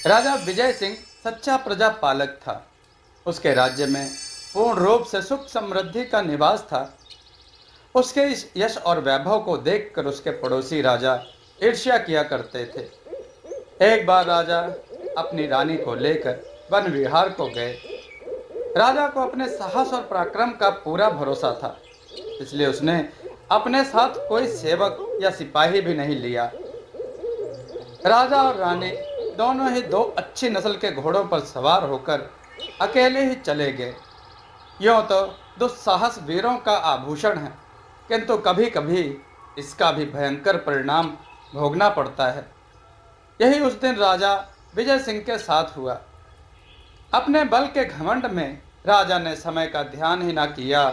राजा विजय सिंह सच्चा प्रजा पालक था। उसके राज्य में पूर्ण रूप से सुख समृद्धि का निवास था। उसके इस यश और वैभव को देखकर उसके पड़ोसी राजा ईर्ष्या किया करते थे। एक बार राजा अपनी रानी को लेकर वन विहार को गए। राजा को अपने साहस और पराक्रम का पूरा भरोसा था, इसलिए उसने अपने साथ कोई सेवक या सिपाही भी नहीं लिया। राजा और रानी दोनों ही दो अच्छी नस्ल के घोड़ों पर सवार होकर अकेले ही चले गए। यूं तो दुस्साहस वीरों का आभूषण है, किंतु कभी कभी इसका भी भयंकर परिणाम भोगना पड़ता है। यही उस दिन राजा विजय सिंह के साथ हुआ। अपने बल के घमंड में राजा ने समय का ध्यान ही ना किया।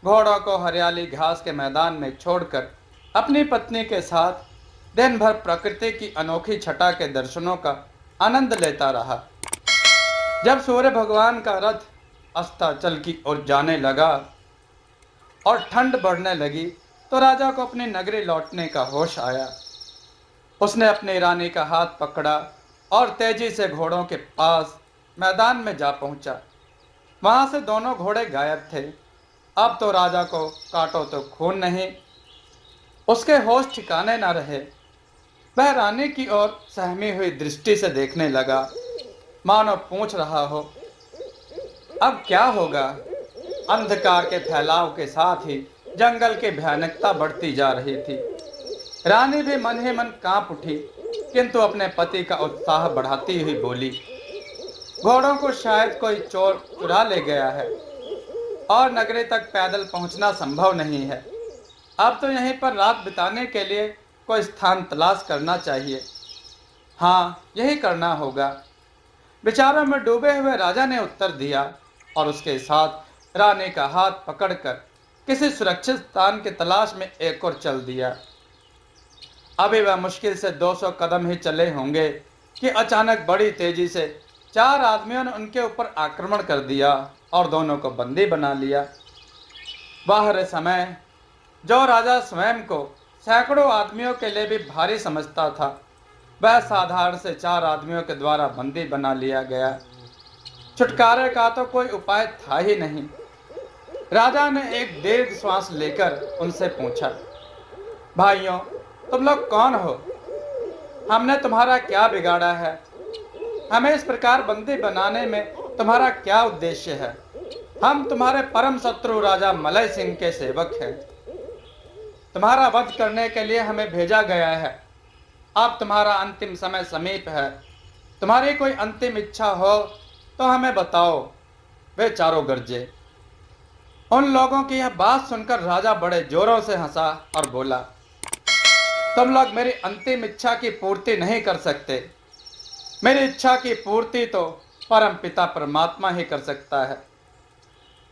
घोड़ों को हरियाली घास के मैदान में छोड़कर अपनी पत्नी के साथ दिन भर प्रकृति की अनोखी छटा के दर्शनों का आनंद लेता रहा। जब सूर्य भगवान का रथ अस्ताचल की ओर जाने लगा और ठंड बढ़ने लगी, तो राजा को अपनी नगरी लौटने का होश आया। उसने अपनी रानी का हाथ पकड़ा और तेजी से घोड़ों के पास मैदान में जा पहुंचा। वहां से दोनों घोड़े गायब थे। अब तो राजा को काटो तो खून नहीं, उसके होश ठिकाने न रहे। वह रानी की ओर सहमी हुई दृष्टि से देखने लगा, मानो पूछ रहा हो, अब क्या होगा। अंधकार के फैलाव के साथ ही जंगल की भयानकता बढ़ती जा रही थी। रानी भी मन ही मन कांप उठी, किंतु अपने पति का उत्साह बढ़ाती हुई बोली, घोड़ों को शायद कोई चोर चुरा ले गया है और नगरी तक पैदल पहुंचना संभव नहीं है। अब तो यहीं पर रात बिताने के लिए कोई स्थान तलाश करना चाहिए। हाँ, यही करना होगा। विचारों में डूबे हुए राजा ने उत्तर दिया और उसके साथ रानी का हाथ पकड़कर किसी सुरक्षित स्थान की तलाश में एक और चल दिया। अभी वह मुश्किल से 200 कदम ही चले होंगे कि अचानक बड़ी तेजी से 4 आदमियों ने उनके ऊपर आक्रमण कर दिया और दोनों को बंदी बना लिया। बाहर समय जो राजा स्वयं को सैकड़ों आदमियों के लिए भी भारी समझता था, वह साधारण से 4 आदमियों के द्वारा बंदी बना लिया गया। छुटकारे का तो कोई उपाय था ही नहीं। राजा ने एक दीर्घ श्वास लेकर उनसे पूछा, भाइयों, तुम लोग कौन हो? हमने तुम्हारा क्या बिगाड़ा है? हमें इस प्रकार बंदी बनाने में तुम्हारा क्या उद्देश्य है? हम तुम्हारे परम शत्रु राजा मलय सिंह के सेवक हैं। तुम्हारा वध करने के लिए हमें भेजा गया है। अब तुम्हारा अंतिम समय समीप है। तुम्हारी कोई अंतिम इच्छा हो तो हमें बताओ। वे चारों गरजे। उन लोगों की यह बात सुनकर राजा बड़े जोरों से हंसा और बोला, तुम लोग मेरी अंतिम इच्छा की पूर्ति नहीं कर सकते। मेरी इच्छा की पूर्ति तो परम पिता परमात्मा ही कर सकता है।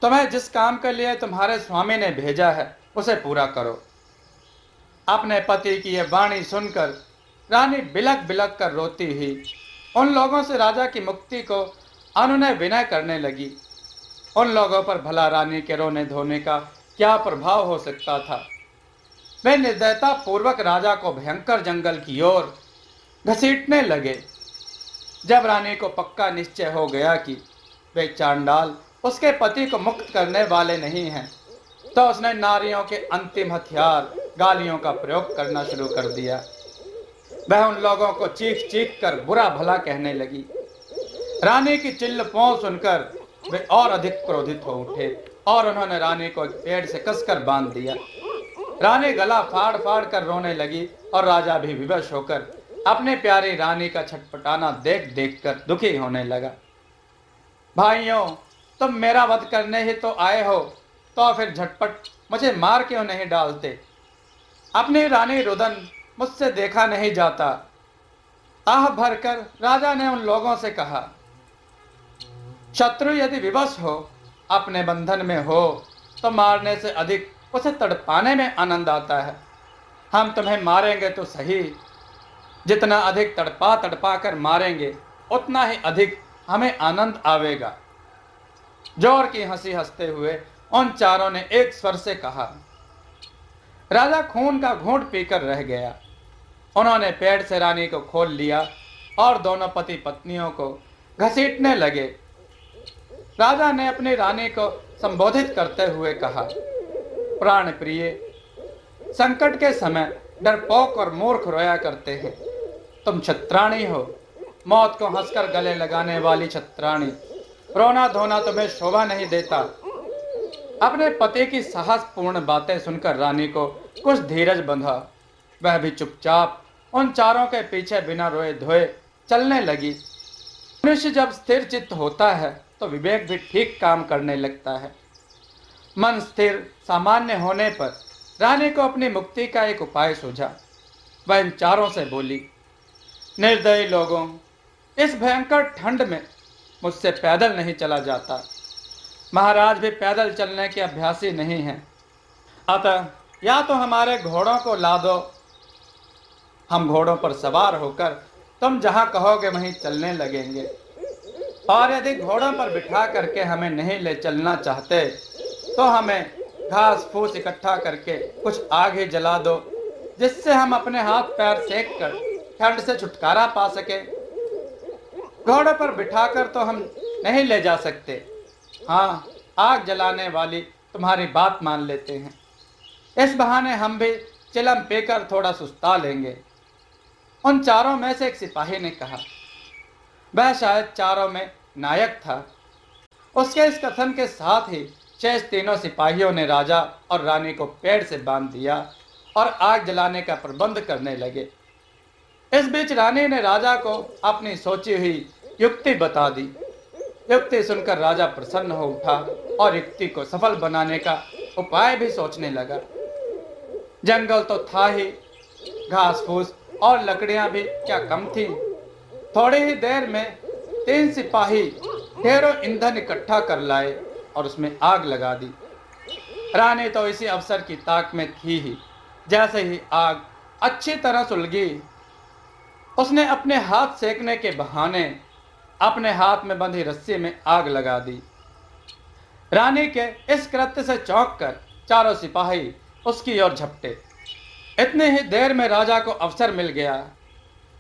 तुम्हें जिस काम के लिए तुम्हारे स्वामी ने भेजा है, उसे पूरा करो। अपने पति की यह वाणी सुनकर रानी बिलक बिलक कर रोती हुई उन लोगों से राजा की मुक्ति को अनुनय विनय करने लगी। उन लोगों पर भला रानी के रोने धोने का क्या प्रभाव हो सकता था। वे निर्दयता पूर्वक राजा को भयंकर जंगल की ओर घसीटने लगे। जब रानी को पक्का निश्चय हो गया कि वे चांडाल उसके पति को मुक्त करने वाले नहीं हैं, तो उसने नारियों के अंतिम हथियार गालियों का प्रयोग करना शुरू कर दिया। वह उन लोगों को चीख चीख कर बुरा भला कहने लगी। रानी की चिल्ल पौं सुनकर वे और अधिक क्रोधित हो उठे और उन्होंने रानी को एक पेड़ से कसकर बांध दिया। रानी गला फाड़ फाड़ कर रोने लगी और राजा भी विवश होकर अपने प्यारी रानी का छटपटाना देख देख कर दुखी होने लगा। भाइयों, तुम मेरा वध करने ही तो आए हो, तो फिर झटपट मुझे मार क्यों नहीं डालते? अपनी रानी रुदन मुझसे देखा नहीं जाता। आह भरकर राजा ने उन लोगों से कहा, शत्रु यदि विवश हो, अपने बंधन में हो, तो मारने से अधिक उसे तड़पाने में आनंद आता है। हम तुम्हें मारेंगे तो सही, जितना अधिक तड़पा तड़पा कर मारेंगे, उतना ही अधिक हमें आनंद आवेगा। जोर की हंसी हंसते हुए उन चारों ने एक स्वर से कहा। राजा खून का घूंट पीकर रह गया। उन्होंने पेड़ से रानी को खोल लिया और दोनों पति पत्नियों को घसीटने लगे। राजा ने अपनी रानी को संबोधित करते हुए कहा, प्राण प्रिय, संकट के समय डरपोक और मूर्ख रोया करते हैं। तुम छत्राणी हो, मौत को हंसकर गले लगाने वाली छत्राणी। रोना धोना तुम्हें शोभा नहीं देता। अपने पति की साहसपूर्ण बातें सुनकर रानी को कुछ धीरज बंधा। वह भी चुपचाप उन चारों के पीछे बिना रोए धोए चलने लगी। मनुष्य जब स्थिर चित्त होता है तो विवेक भी ठीक काम करने लगता है। मन स्थिर सामान्य होने पर रानी को अपनी मुक्ति का एक उपाय सूझा। वह इन चारों से बोली, निर्दयी लोगों, इस भयंकर ठंड में मुझसे पैदल नहीं चला जाता। महाराज भी पैदल चलने के अभ्यासी नहीं हैं। अतः या तो हमारे घोड़ों को ला दो, हम घोड़ों पर सवार होकर तुम जहां कहोगे वहीं चलने लगेंगे। और यदि घोड़ों पर बिठा करके हमें नहीं ले चलना चाहते तो हमें घास फूस इकट्ठा करके कुछ आग ही जला दो, जिससे हम अपने हाथ पैर सेक कर ठंड से छुटकारा पा सके। घोड़े पर बिठाकर तो हम नहीं ले जा सकते। हाँ, आग जलाने वाली तुम्हारी बात मान लेते हैं। इस बहाने हम भी चिलम पीकर थोड़ा सुस्ता लेंगे। उन चारों में से एक सिपाही ने कहा। वह शायद चारों में नायक था। उसके इस कथन के साथ ही शेष तीनों सिपाहियों ने राजा और रानी को पेड़ से बांध दिया और आग जलाने का प्रबंध करने लगे। इस बीच रानी ने राजा को अपनी सोची हुई युक्ति बता दी। युक्ति सुनकर राजा प्रसन्न हो उठा और युक्ति को सफल बनाने का उपाय भी सोचने लगा। जंगल तो था ही, घास फूस और लकड़ियां भी क्या कम थी। थोड़ी ही देर में 3 सिपाही ढेरों ईंधन इकट्ठा कर लाए और उसमें आग लगा दी। रानी तो इसी अवसर की ताक में थी ही। जैसे ही आग अच्छी तरह सुलगी, उसने अपने हाथ सेकने के बहाने अपने हाथ में बंधी रस्सी में आग लगा दी। रानी के इस कृत्य से चौंक कर चारों सिपाही उसकी ओर झपटे। इतनी ही देर में राजा को अवसर मिल गया।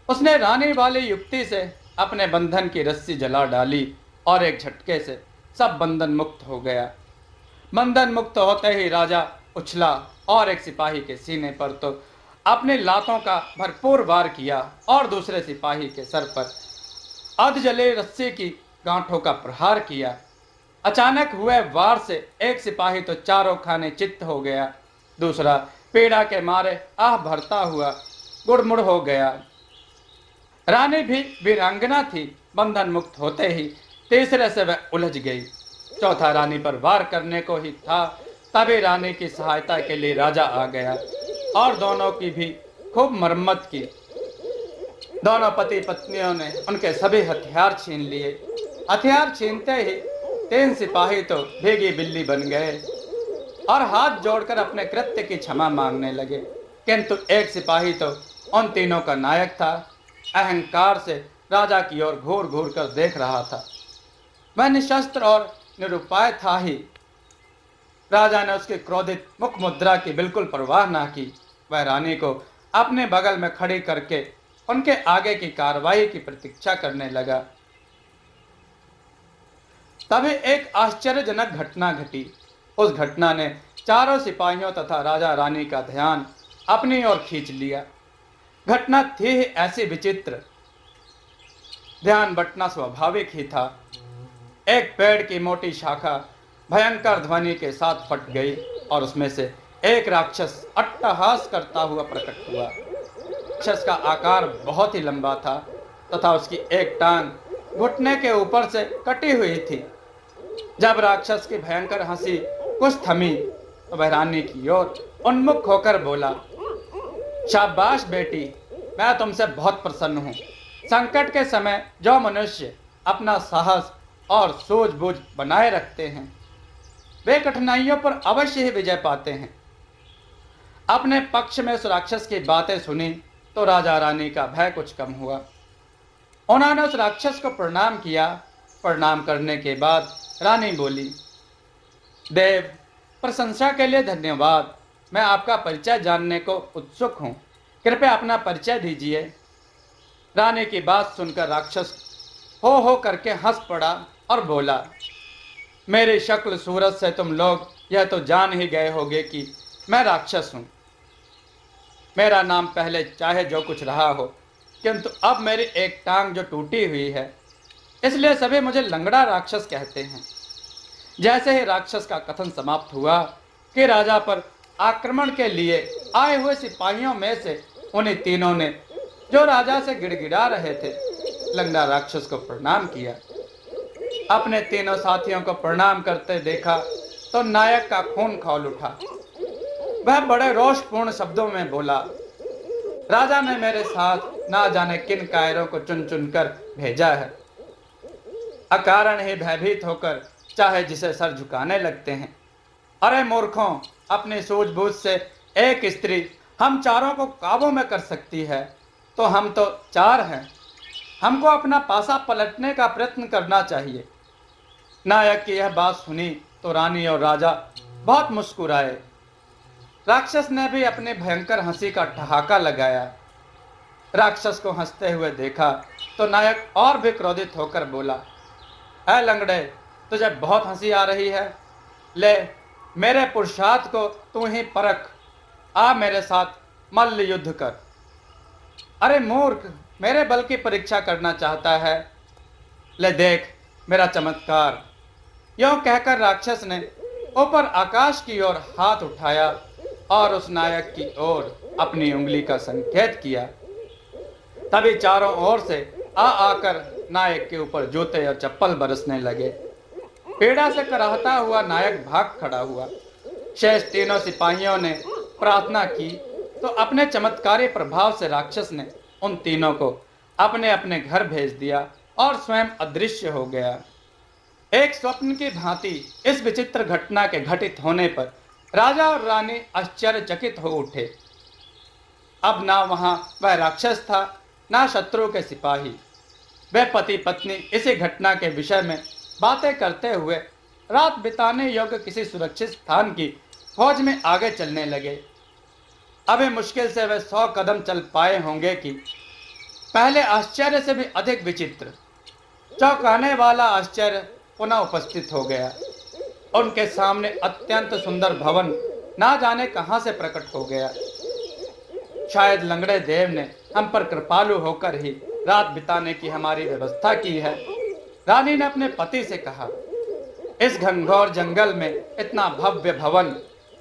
उसने रानी वाली युक्ति से अपने बंधन की रस्सी जला डाली और एक झटके से सब बंधन मुक्त हो गया। बंधन मुक्त होते ही राजा उछला और एक सिपाही के सीने पर तो अपने लातों का भरपूर वार किया और दूसरे सिपाही के सर पर अध जले रस्सी की गांठों का प्रहार किया। अचानक हुए वार से एक सिपाही तो चारों खाने चित्त हो गया, दूसरा पीड़ा के मारे आह भरता हुआ गुड़मुड़ हो गया। रानी भी वीरांगना थी। बंधन मुक्त होते ही तीसरे से वह उलझ गई। चौथा रानी पर वार करने को ही था। तभी रानी की सहायता के लिए राजा आ गया और दोनों की भी खूब मरम्मत की। दोनों पति पत्नियों ने उनके सभी हथियार छीन लिए। हथियार छीनते ही 3 सिपाही तो भीगी बिल्ली बन गए और हाथ जोड़कर अपने कृत्य की क्षमा मांगने लगे। किंतु एक सिपाही तो उन तीनों का नायक था। अहंकार से राजा की ओर घूर घूर कर देख रहा था। वह निशस्त्र और निरुपाय था ही। राजा ने उसकी क्रोधित मुख मुद्रा की बिल्कुल परवाह ना की। वह रानी को अपने बगल में खड़ी करके उनके आगे की कार्रवाई की प्रतीक्षा करने लगा। तभी एक आश्चर्यजनक घटना घटी। उस घटना ने चारों सिपाहियों तथा राजा रानी का ध्यान अपनी ओर खींच लिया। घटना थी ही ऐसी विचित्र, ध्यान बटना स्वाभाविक ही था। एक पेड़ की मोटी शाखा भयंकर ध्वनि के साथ फट गई और उसमें से एक राक्षस अट्टहास करता हुआ प्रकट हुआ। राक्षस का आकार बहुत ही लंबा था तथा उसकी एक टांग घुटने के ऊपर से कटी हुई थी। जब राक्षस की भयंकर हंसी कुछ थमी तो वह रानी की ओर उन्मुख होकर बोला, शाबाश बेटी, मैं तुमसे बहुत प्रसन्न हूँ। संकट के समय जो मनुष्य अपना साहस और सूझबूझ बनाए रखते हैं वे कठिनाइयों पर अवश्य ही विजय पाते हैं। अपने पक्ष में उस राक्षस की बातें सुनी तो राजा रानी का भय कुछ कम हुआ। उन्होंने उस राक्षस को प्रणाम किया। प्रणाम करने के बाद रानी बोली, देव, प्रशंसा के लिए धन्यवाद। मैं आपका परिचय जानने को उत्सुक हूँ। कृपया अपना परिचय दीजिए। रानी की बात सुनकर राक्षस हो करके हंस पड़ा और बोला, मेरी शक्ल सूरत से तुम लोग यह तो जान ही गए होगे कि मैं राक्षस हूं। मेरा नाम पहले चाहे जो कुछ रहा हो, किंतु अब मेरी एक टांग जो टूटी हुई है, इसलिए सभी मुझे लंगड़ा राक्षस कहते हैं। जैसे ही राक्षस का कथन समाप्त हुआ कि राजा पर आक्रमण के लिए आए हुए सिपाहियों में से उन्हीं तीनों ने, जो राजा से गिड़गिड़ा रहे थे, लंगड़ा राक्षस को प्रणाम किया। अपने तीनों साथियों को प्रणाम करते देखा तो नायक का खून खौल उठा। वह बड़े रोषपूर्ण शब्दों में बोला, राजा ने मेरे साथ ना जाने किन कायरों को चुन चुनकर भेजा है। अकारण ही भयभीत होकर चाहे जिसे सर झुकाने लगते हैं। अरे मूर्खों, अपनी सूझबूझ से एक स्त्री हम चारों को काबू में कर सकती है, तो हम तो चार हैं। हमको अपना पासा पलटने का प्रयत्न करना चाहिए। नायक की यह बात सुनी तो रानी और राजा बहुत मुस्कुराए। राक्षस ने भी अपनी भयंकर हंसी का ठहाका लगाया। राक्षस को हंसते हुए देखा तो नायक और भी क्रोधित होकर बोला, ऐ लंगड़े, तुझे बहुत हंसी आ रही है। ले, मेरे पुरुषार्थ को तू ही परख। आ मेरे साथ मल्ल युद्ध कर। अरे मूर्ख, मेरे बल की परीक्षा करना चाहता है? ले देख मेरा चमत्कार। यों कहकर राक्षस ने ऊपर आकाश की ओर हाथ उठाया और उस नायक की ओर अपनी उंगली का संकेत किया। तभी चारों ओर से आकर नायक के ऊपर जूते और चप्पल बरसने लगे। पीड़ा से कराहता हुआ नायक भाग खड़ा हुआ। शेष तीनों सिपाहियों ने प्रार्थना की तो अपने चमत्कारी प्रभाव से राक्षस ने उन तीनों को अपने अपने घर भेज दिया और स्वयं अदृश्य हो गया। एक स्वप्न की भांति इस विचित्र घटना के घटित होने पर राजा और रानी आश्चर्यचकित हो उठे। अब ना वहां वह राक्षस था, ना शत्रु के सिपाही। वे पति पत्नी इसी घटना के विषय में बातें करते हुए रात बिताने योग्य किसी सुरक्षित स्थान की खोज में आगे चलने लगे। अभी मुश्किल से वे 100 कदम चल पाए होंगे कि पहले आश्चर्य से भी अधिक विचित्र, चौंकाने वाला आश्चर्य पुनः उपस्थित हो गया। उनके सामने अत्यंत सुंदर भवन ना जाने कहां से प्रकट हो गया। शायद लंगड़े देव ने हम पर कृपालु होकर ही रात बिताने की हमारी व्यवस्था की है। रानी ने अपने पति से कहा, इस घनघोर जंगल में इतना भव्य भवन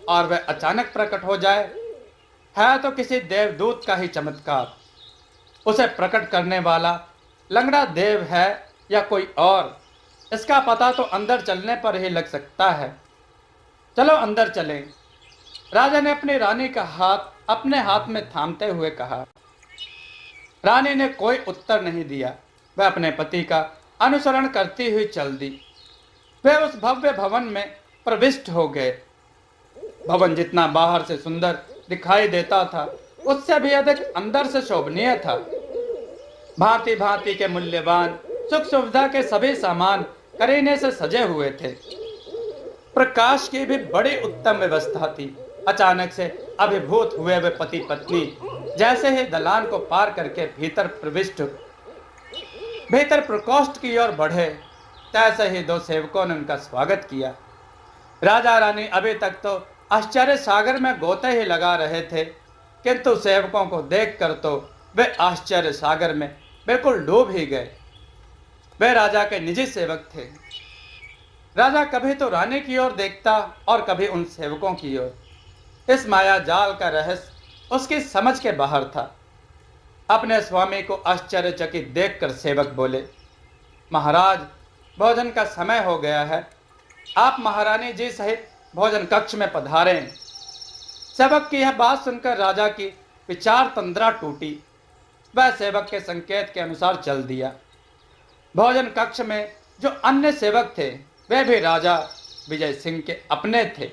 और वह अचानक प्रकट हो जाए, है तो किसी देवदूत का ही चमत्कार। उसे प्रकट करने वाला लंगड़ा देव है या कोई और, इसका पता तो अंदर चलने पर ही लग सकता है। चलो अंदर चलें। राजा ने अपनी रानी का हाथ अपने हाथ में थामते हुए कहा। रानी ने कोई उत्तर नहीं दिया। वह अपने पति का अनुसरण करती हुई चल दी। वे उस भव्य भवन में प्रविष्ट हो गए। भवन जितना बाहर से सुंदर दिखाई देता था, उससे भी अधिक अंदर से शोभनीय था। भांति भांति के मूल्यवान सुख सुविधा के सभी सामान करीने से सजे हुए थे। प्रकाश की भी बड़ी उत्तम व्यवस्था थी। अचानक से अभिभूत हुए वे पति पत्नी जैसे ही दलान को पार करके भीतर प्रकोष्ठ की ओर बढ़े, तैसे ही दो सेवकों ने उनका स्वागत किया। राजा रानी अभी तक तो आश्चर्य सागर में गोते ही लगा रहे थे, किंतु सेवकों को देखकर तो वे आश्चर्य सागर में बिल्कुल डूब ही गए। वे राजा के निजी सेवक थे। राजा कभी तो रानी की ओर देखता और कभी उन सेवकों की ओर। इस माया जाल का रहस्य उसकी समझ के बाहर था। अपने स्वामी को आश्चर्यचकित देखकर सेवक बोले, महाराज, भोजन का समय हो गया है, आप महारानी जी सहित भोजन कक्ष में पधारें। सेवक की यह बात सुनकर राजा की विचार तंद्रा टूटी। वह सेवक के संकेत के अनुसार चल दिया। भोजन कक्ष में जो अन्य सेवक थे, वे भी राजा विजय सिंह के अपने थे।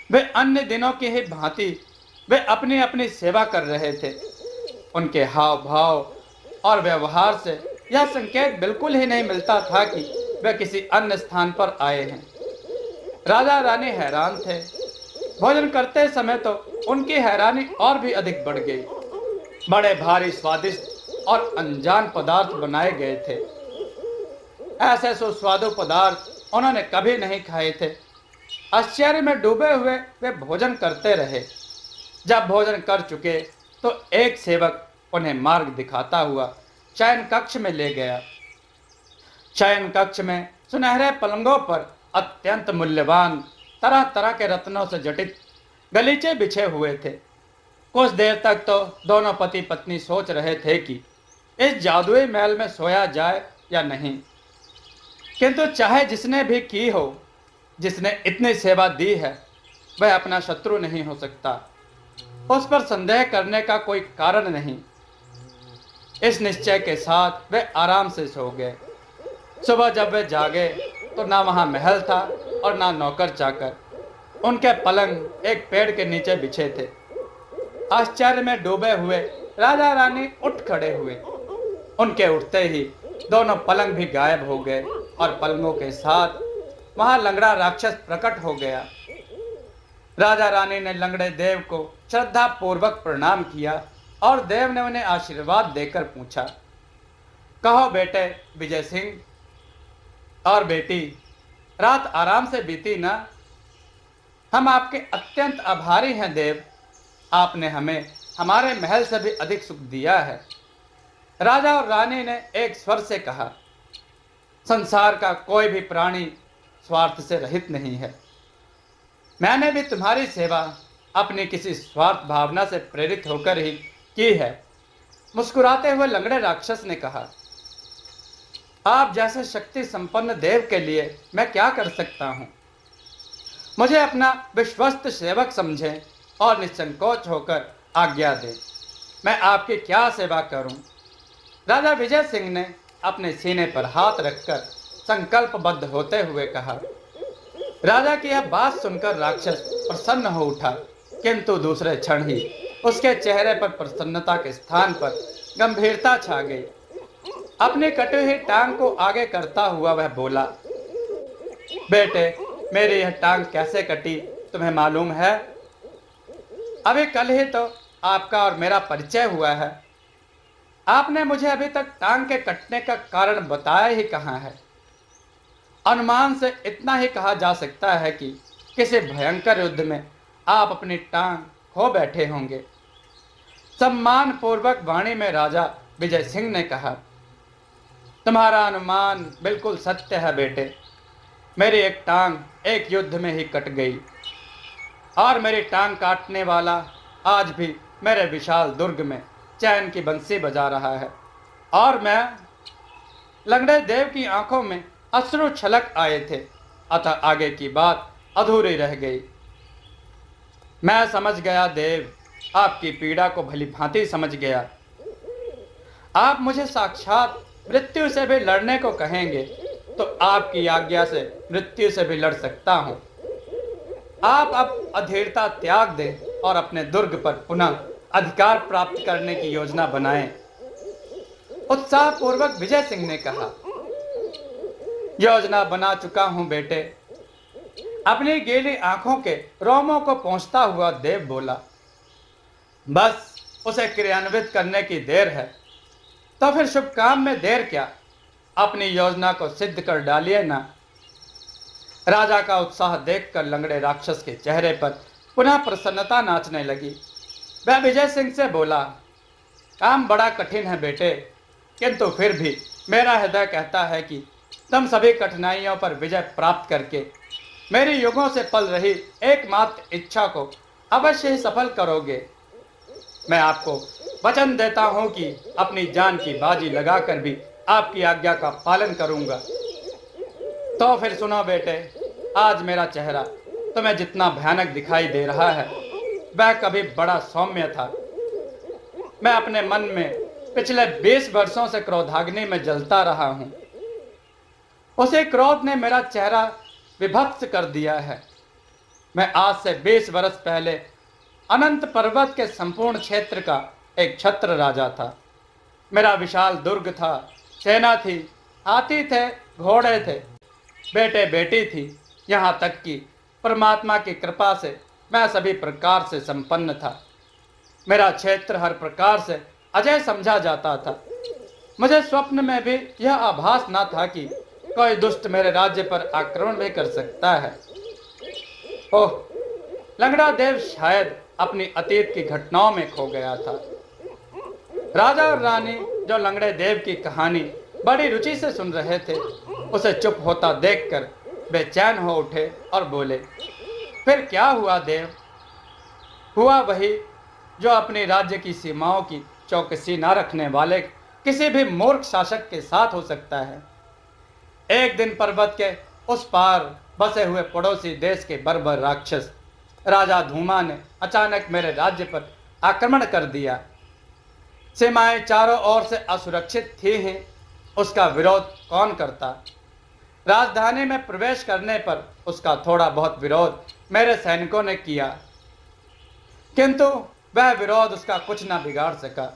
वे अन्य दिनों की ही भांति वे अपनी अपनी सेवा कर रहे थे। उनके हाव भाव और व्यवहार से यह संकेत बिल्कुल ही नहीं मिलता था कि वे किसी अन्य स्थान पर आए हैं। राजा रानी हैरान थे। भोजन करते समय तो उनकी हैरानी और भी अधिक बढ़ गई। बड़े भारी स्वादिष्ट और अनजान पदार्थ बनाए गए थे। ऐसे सुस्वादु पदार्थ उन्होंने कभी नहीं खाए थे। आश्चर्य में डूबे हुए वे भोजन करते रहे। जब भोजन कर चुके तो एक सेवक उन्हें मार्ग दिखाता हुआ शयन कक्ष में ले गया। शयन कक्ष में सुनहरे पलंगों पर अत्यंत मूल्यवान तरह तरह के रत्नों से जटित गलीचे बिछे हुए थे। कुछ देर तक तो दोनों पति पत्नी सोच रहे थे कि इस जादुई महल में सोया जाए या नहीं, किंतु चाहे जिसने भी की हो, जिसने इतनी सेवा दी है, वह अपना शत्रु नहीं हो सकता। उस पर संदेह करने का कोई कारण नहीं। इस निश्चय के साथ वे आराम से सो गए। सुबह जब वे जागे तो ना वहां महल था और ना नौकर चाकर। उनके पलंग एक पेड़ के नीचे बिछे थे। आश्चर्य में डूबे हुए राजा रानी उठ खड़े हुए। उनके उठते ही दोनों पलंग भी गायब हो गए और पलंगों के साथ वहां लंगड़ा राक्षस प्रकट हो गया। राजा रानी ने लंगड़े देव को श्रद्धा पूर्वक प्रणाम किया और देव ने उन्हें आशीर्वाद देकर पूछा, कहो बेटे विजय सिंह और बेटी, रात आराम से बीती ना? हम आपके अत्यंत आभारी हैं देव। आपने हमें हमारे महल से भी अधिक सुख दिया है। राजा और रानी ने एक स्वर से कहा, संसार का कोई भी प्राणी स्वार्थ से रहित नहीं है। मैंने भी तुम्हारी सेवा अपनी किसी स्वार्थ भावना से प्रेरित होकर ही की है। मुस्कुराते हुए लंगड़े राक्षस ने कहा, आप जैसे शक्ति संपन्न देव के लिए मैं क्या कर सकता हूं? मुझे अपना विश्वस्त सेवक समझें और निसंकोच होकर आज्ञा दें। मैं आपकी क्या सेवा करूं? राजा विजय सिंह ने अपने सीने पर हाथ रखकर संकल्पबद्ध होते हुए कहा। राजा की यह बात सुनकर राक्षस प्रसन्न हो उठा, किंतु दूसरे क्षण ही उसके चेहरे पर प्रसन्नता के स्थान पर गंभीरता छा गई। अपनी कटी हुई टांग को आगे करता हुआ वह बोला, बेटे, मेरी यह टांग कैसे कटी तुम्हें मालूम है? अभी कल ही तो आपका और मेरा परिचय हुआ है। आपने मुझे अभी तक टांग के कटने का कारण बताया ही कहाँ है। अनुमान से इतना ही कहा जा सकता है कि किसी भयंकर युद्ध में आप अपनी टांग खो बैठे होंगे। सम्मान पूर्वक वाणी में राजा विजय सिंह ने कहा, तुम्हारा अनुमान बिल्कुल सत्य है बेटे। मेरी एक टांग एक युद्ध में ही कट गई और मेरी टांग काटने वाला आज भी मेरे विशाल दुर्ग में चैन की बंसी बजा रहा है और मैं लंगड़े देव की आंखों में अश्रु छलक आए थे, अतः आगे की बात अधूरी रह गई। मैं समझ गया देव, आपकी पीड़ा को भली भांति समझ गया। आप मुझे साक्षात मृत्यु से भी लड़ने को कहेंगे तो आपकी आज्ञा से मृत्यु से भी लड़ सकता हूं। आप अब अधीरता त्याग दें और अपने दुर्ग पर पुनः अधिकार प्राप्त करने की योजना बनाएं। उत्साह पूर्वक विजय सिंह ने कहा, योजना बना चुका हूं बेटे। अपनी गीली आंखों के रोमों को पोंछता हुआ देव बोला, बस उसे क्रियान्वित करने की देर है। तो फिर शुभ काम में देर क्या? अपनी योजना को सिद्ध कर डालिए ना। राजा का उत्साह देखकर लंगड़े राक्षस के चेहरे पर पुनः प्रसन्नता नाचने लगी। वह विजय सिंह से बोला, काम बड़ा कठिन है बेटे, किंतु फिर भी मेरा हृदय कहता है कि तुम सभी कठिनाइयों पर विजय प्राप्त करके मेरी युगों से पल रही एकमात्र इच्छा को अवश्य ही सफल करोगे। मैं आपको वचन देता हूं कि अपनी जान की बाजी लगाकर भी आपकी आज्ञा का पालन करूंगा। तो फिर सुनो बेटे, आज मेरा चेहरा तुम्हें जितना भयानक दिखाई दे रहा है वह कभी बड़ा सौम्य था। मैं अपने मन में पिछले 20 वर्षों से क्रोधाग्नि में जलता रहा हूं। उसे क्रोध ने मेरा चेहरा विभत्स कर दिया है। मैं आज से 20 वर्ष पहले अनंत पर्वत के संपूर्ण क्षेत्र का एक छत्र राजा था। मेरा विशाल दुर्ग था, सेना थी, हाथी थे, घोड़े थे, बेटे बेटी थी, यहाँ तक कि परमात्मा की कृपा से मैं सभी प्रकार से संपन्न था। मेरा क्षेत्र हर प्रकार से अजय समझा जाता था। मुझे स्वप्न में भी यह आभास न था कि कोई दुष्ट मेरे राज्य पर आक्रमण भी कर सकता है। ओह, लंगड़ा देव शायद अपनी अतीत की घटनाओं में खो गया था। राजा और रानी जो लंगड़े देव की कहानी बड़ी रुचि से सुन रहे थे, उसे चुप होता देखकर बेचैन हो उठे और बोले, फिर क्या हुआ देव? हुआ वही जो अपने राज्य की सीमाओं की चौकसी न रखने वाले किसी भी मूर्ख शासक के साथ हो सकता है। एक दिन पर्वत के उस पार बसे हुए पड़ोसी देश के बर्बर राक्षस राजा धूमा ने अचानक मेरे राज्य पर आक्रमण कर दिया। सीमाएं चारों ओर से असुरक्षित थी ही, उसका विरोध कौन करता? राजधानी में प्रवेश करने पर उसका थोड़ा बहुत विरोध मेरे सैनिकों ने किया, किंतु वह विरोध उसका कुछ न बिगाड़ सका।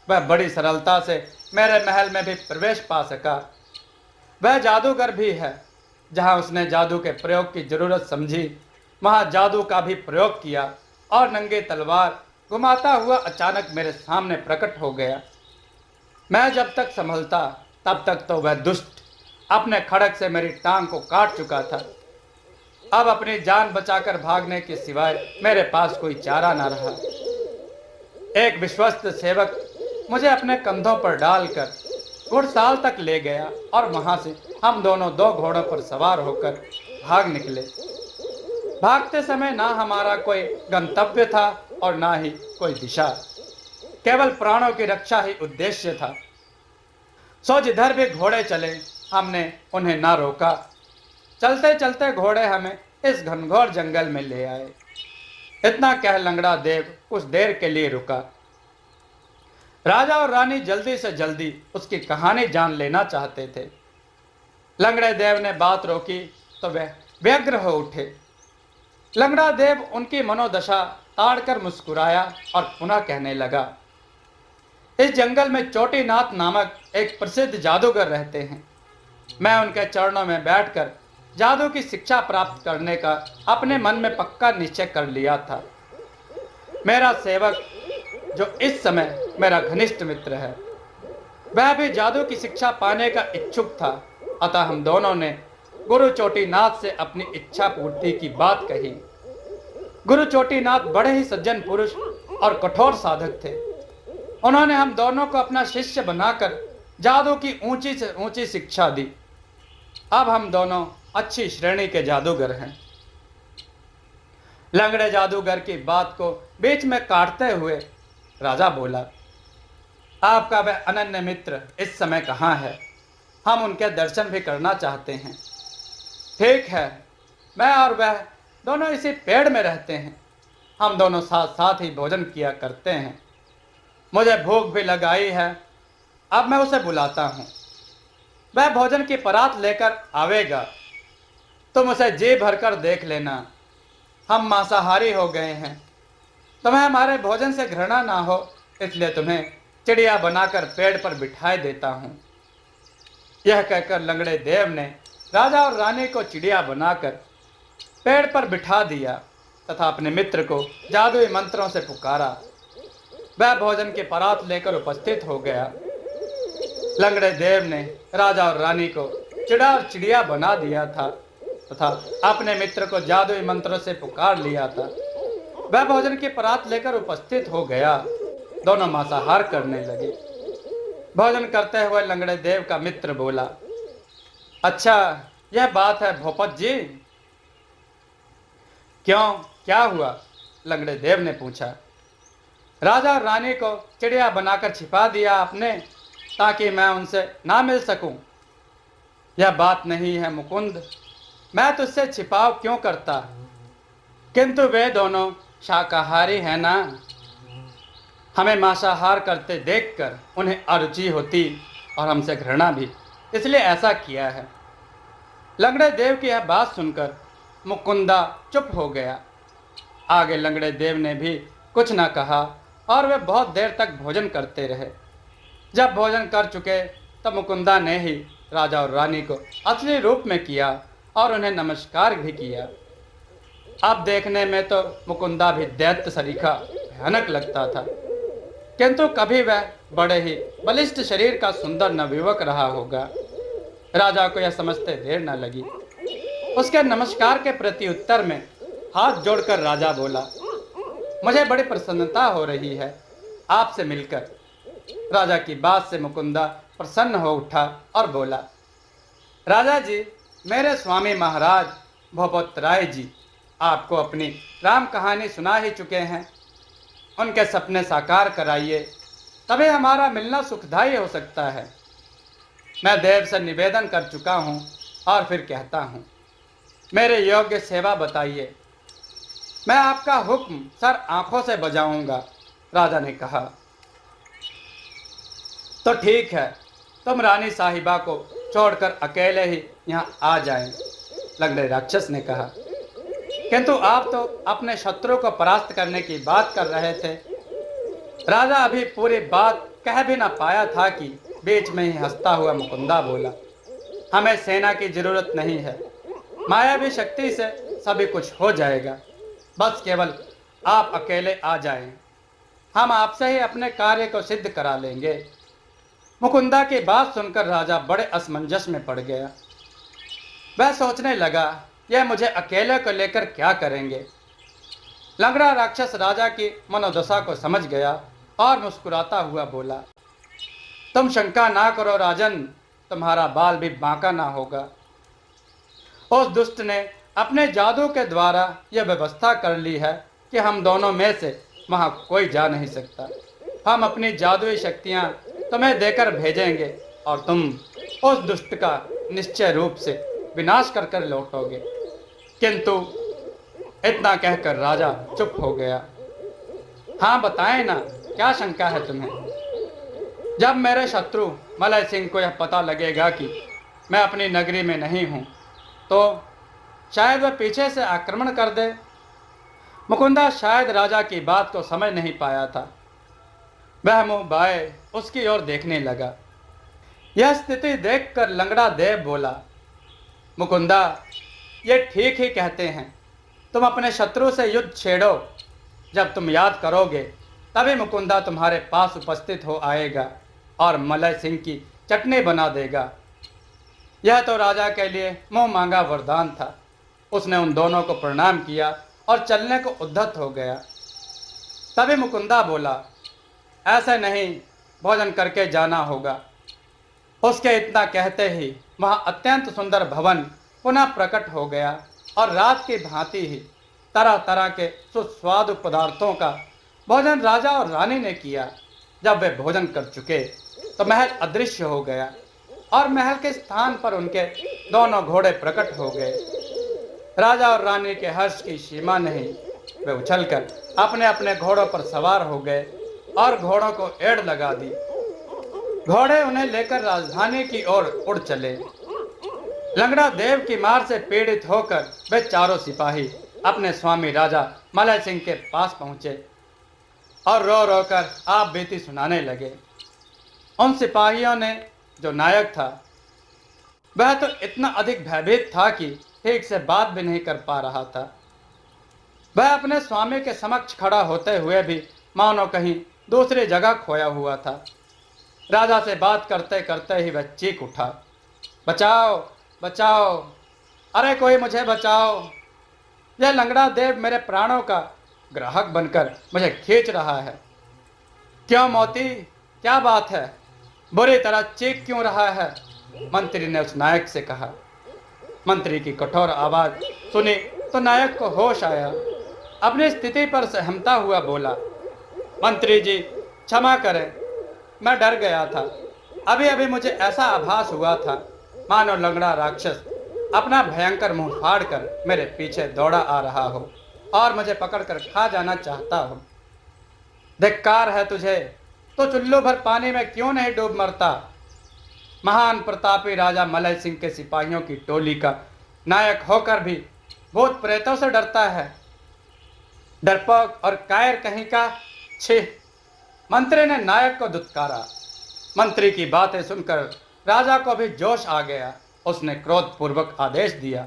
वह बड़ी सरलता से मेरे महल में भी प्रवेश पा सका। वह जादूगर भी है। जहां उसने जादू के प्रयोग की जरूरत समझी, वहां जादू का भी प्रयोग किया और नंगी तलवार घुमाता हुआ अचानक मेरे सामने प्रकट हो गया। मैं जब तक संभलता तब तक तो वह दुष्ट अपने खड़ग से मेरी टांग को काट चुका था। अब अपनी जान बचाकर भागने के सिवाय मेरे पास कोई चारा न रहा। एक विश्वस्त सेवक मुझे अपने कंधों पर डालकर घुड़साल तक ले गया और वहां से हम दोनों दो घोड़ों पर सवार होकर भाग निकले। भागते समय ना हमारा कोई गंतव्य था और ना ही कोई दिशा, केवल प्राणों की रक्षा ही उद्देश्य था। सो जिधर भी घोड़े चले हमने उन्हें ना रोका। चलते चलते घोड़े हमें इस घनघोर जंगल में ले आए। इतना कह लंगड़ा देव कुछ देर के लिए रुका। राजा और रानी जल्दी से जल्दी उसकी कहानी जान लेना चाहते थे। लंगड़े देव ने बात रोकी तो वह व्यग्र हो उठे। लंगड़ा देव उनकी मनोदशा ताड़कर मुस्कुराया और पुनः कहने लगा, इस जंगल में चोटीनाथ नामक एक प्रसिद्ध जादूगर रहते हैं। मैं उनके चरणों में बैठकर जादू की शिक्षा प्राप्त करने का अपने मन में पक्का निश्चय कर लिया था। मेरा सेवक जो इस समय मेरा घनिष्ठ मित्र है, वह भी जादू की शिक्षा पाने का इच्छुक था। अतः हम दोनों ने गुरु चोटीनाथ से अपनी इच्छा पूर्ति की बात कही। गुरु चोटीनाथ बड़े ही सज्जन पुरुष और कठोर साधक थे। उन्होंने हम दोनों को अपना शिष्य बनाकर जादू की ऊंची से ऊंची शिक्षा दी। अब हम दोनों अच्छी श्रेणी के जादूगर हैं। लंगड़े जादूगर की बात को बीच में काटते हुए राजा बोला, आपका वह अनन्य मित्र इस समय कहाँ है? हम उनके दर्शन भी करना चाहते हैं। ठीक है, मैं और वह दोनों इसी पेड़ में रहते हैं। हम दोनों साथ साथ ही भोजन किया करते हैं। मुझे भूख भी लगाई है। अब मैं उसे बुलाता हूँ। वह भोजन की परात लेकर आवेगा। तुम उसे जी भरकर देख लेना। हम मांसाहारी हो गए हैं। तुम्हें हमारे भोजन से घृणा ना हो, इसलिए तुम्हें चिड़िया बनाकर पेड़ पर बिठाए देता हूँ। यह कहकर लंगड़े देव ने राजा और रानी को चिड़िया बनाकर पेड़ पर बिठा दिया तथा अपने मित्र को जादुई मंत्रों से पुकारा। वह भोजन की परात लेकर उपस्थित हो गया। लंगड़े देव ने राजा और रानी को चिड़ा और चिड़िया बना दिया था तथा अपने मित्र को जादुई मंत्रों से पुकार लिया था। वह भोजन की परात लेकर उपस्थित हो गया। दोनों मांसाहार करने लगे। भोजन करते हुए लंगड़े देव का मित्र बोला, अच्छा यह बात है भोपत जी। क्यों, क्या हुआ? लंगड़े देव ने पूछा। राजा और रानी को चिड़िया बनाकर छिपा दिया आपने ताकि मैं उनसे ना मिल सकूं। यह बात नहीं है मुकुंद, मैं तुझसे छिपाव क्यों करता? किंतु वे दोनों शाकाहारी हैं ना। हमें मांसाहार करते देखकर उन्हें अरुचि होती और हमसे घृणा भी, इसलिए ऐसा किया है। लंगड़े देव की यह बात सुनकर मुकुंदा चुप हो गया। आगे लंगड़े देव ने भी कुछ न कहा और वे बहुत देर तक भोजन करते रहे। जब भोजन कर चुके तब मुकुंदा ने ही राजा और रानी को असली रूप में किया और उन्हें नमस्कार भी किया। अब देखने में तो मुकुंदा भी दैत्य सरीखा भयानक लगता था, किंतु कभी वह बड़े ही बलिष्ठ शरीर का सुंदर नवयुवक रहा होगा। राजा को यह समझते देर न लगी। उसके नमस्कार के प्रति उत्तर में हाथ जोड़कर राजा बोला, मुझे बड़ी प्रसन्नता हो रही है आपसे मिलकर। राजा की बात से मुकुंदा प्रसन्न हो उठा और बोला, राजा जी, मेरे स्वामी महाराज भूपत राय जी आपको अपनी राम कहानी सुना ही चुके हैं। उनके सपने साकार कराइए, तभी हमारा मिलना सुखदायी हो सकता है। मैं देव से निवेदन कर चुका हूँ और फिर कहता हूँ, मेरे योग्य सेवा बताइए। मैं आपका हुक्म सर आंखों से बजाऊंगा। राजा ने कहा, तो ठीक है, तुम रानी साहिबा को छोड़कर अकेले ही यहाँ आ जाएं। लंगड़े राक्षस ने कहा, किंतु आप तो अपने शत्रु को परास्त करने की बात कर रहे थे। राजा अभी पूरी बात कह भी ना पाया था कि बीच में ही हंसता हुआ मुकुंदा बोला, हमें सेना की जरूरत नहीं है, मायावी शक्ति से सभी कुछ हो जाएगा। बस केवल आप अकेले आ जाएं, हम आपसे ही अपने कार्य को सिद्ध करा लेंगे। मुकुंदा की बात सुनकर राजा बड़े असमंजस में पड़ गया। वह सोचने लगा, यह मुझे अकेले को लेकर क्या करेंगे। लंगड़ा राक्षस राजा की मनोदशा को समझ गया और मुस्कुराता हुआ बोला, तुम शंका ना करो राजन, तुम्हारा बाल भी बांका ना होगा। उस दुष्ट ने अपने जादू के द्वारा यह व्यवस्था कर ली है कि हम दोनों में से वहां कोई जा नहीं सकता। हम अपनी जादुई शक्तियां तुम्हें देकर भेजेंगे और तुम उस दुष्ट का निश्चय रूप से विनाश कर कर लौटोगे। किंतु इतना कहकर राजा चुप हो गया। हाँ बताएं ना, क्या शंका है तुम्हें? जब मेरे शत्रु मलय सिंह को यह पता लगेगा कि मैं अपनी नगरी में नहीं हूँ, तो शायद वह पीछे से आक्रमण कर दे। मुकुंदा शायद राजा की बात को समझ नहीं पाया था। वह मुंह बाए उसकी ओर देखने लगा। यह स्थिति देखकर लंगड़ा देव बोला, मुकुंदा, ये ठीक ही कहते हैं, तुम अपने शत्रु से युद्ध छेड़ो। जब तुम याद करोगे तभी मुकुंदा तुम्हारे पास उपस्थित हो आएगा और मलय सिंह की चटनी बना देगा। यह तो राजा के लिए मुंह मांगा वरदान था। उसने उन दोनों को प्रणाम किया और चलने को उद्यत हो गया। तभी मुकुंदा बोला, ऐसे नहीं, भोजन करके जाना होगा। उसके इतना कहते ही वहाँ अत्यंत सुंदर भवन पुनः प्रकट हो गया और रात की भांति ही तरह तरह के सुस्वादु पदार्थों का भोजन राजा और रानी ने किया। जब वे भोजन कर चुके तो महल अदृश्य हो गया और महल के स्थान पर उनके दोनों घोड़े प्रकट हो गए। राजा और रानी के हर्ष की सीमा नहीं। वे उछलकर अपने अपने घोड़ों पर सवार हो गए और घोड़ों को एड़ लगा दी। घोड़े उन्हें लेकर राजधानी की ओर उड़ चले। लंगड़ा देव की मार से पीड़ित होकर वे चारों सिपाही अपने स्वामी राजा मलय सिंह के पास पहुंचे और रो रो कर आप बीती सुनाने लगे। उन सिपाहियों ने जो नायक था वह तो इतना अधिक भयभीत था कि ठीक से बात भी नहीं कर पा रहा था। वह अपने स्वामी के समक्ष खड़ा होते हुए भी मानो कहीं दूसरी जगह खोया हुआ था। राजा से बात करते करते ही वह चीख उठा, बचाओ बचाओ, अरे कोई मुझे बचाओ। यह लंगड़ा देव मेरे प्राणों का ग्राहक बनकर मुझे खींच रहा है। क्यों मोती, क्या बात है? बुरी तरह चीख क्यों रहा है? मंत्री ने उस नायक से कहा। मंत्री की कठोर आवाज सुनी तो नायक को होश आया। अपनी स्थिति पर सहमता हुआ बोला, मंत्री जी क्षमा करें, मैं डर गया था। अभी अभी मुझे ऐसा आभास हुआ था मानो लंगड़ा राक्षस अपना भयंकर मुंह फाड़ कर मेरे पीछे दौड़ा आ रहा हो और मुझे पकड़कर खा जाना चाहता हो। धिक्कार है तुझे, तो चुल्लू भर पानी में क्यों नहीं डूब मरता? महान प्रतापी राजा मलय सिंह के सिपाहियों की टोली का नायक होकर भी भूत प्रेतों से डरता है। डरपोक और कायर कहीं का, छी! मंत्री ने नायक को दुत्कारा। मंत्री की बातें सुनकर राजा को भी जोश आ गया। उसने क्रोधपूर्वक आदेश दिया,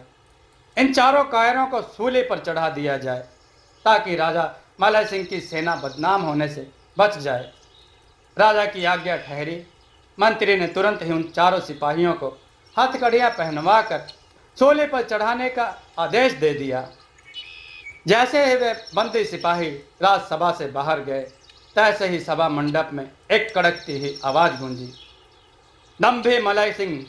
इन चारों कायरों को सूली पर चढ़ा दिया जाए ताकि राजा मलय सिंह की सेना बदनाम होने से बच जाए। राजा की आज्ञा ठहरी। मंत्री ने तुरंत ही उन चारों सिपाहियों को हथकड़ियां पहनवा कर शोले पर चढ़ाने का आदेश दे दिया। जैसे ही वे बंदी सिपाही राजसभा से बाहर गए, तैसे ही सभा मंडप में एक कड़कती ही आवाज गूंजी, दम्भी मलय सिंह,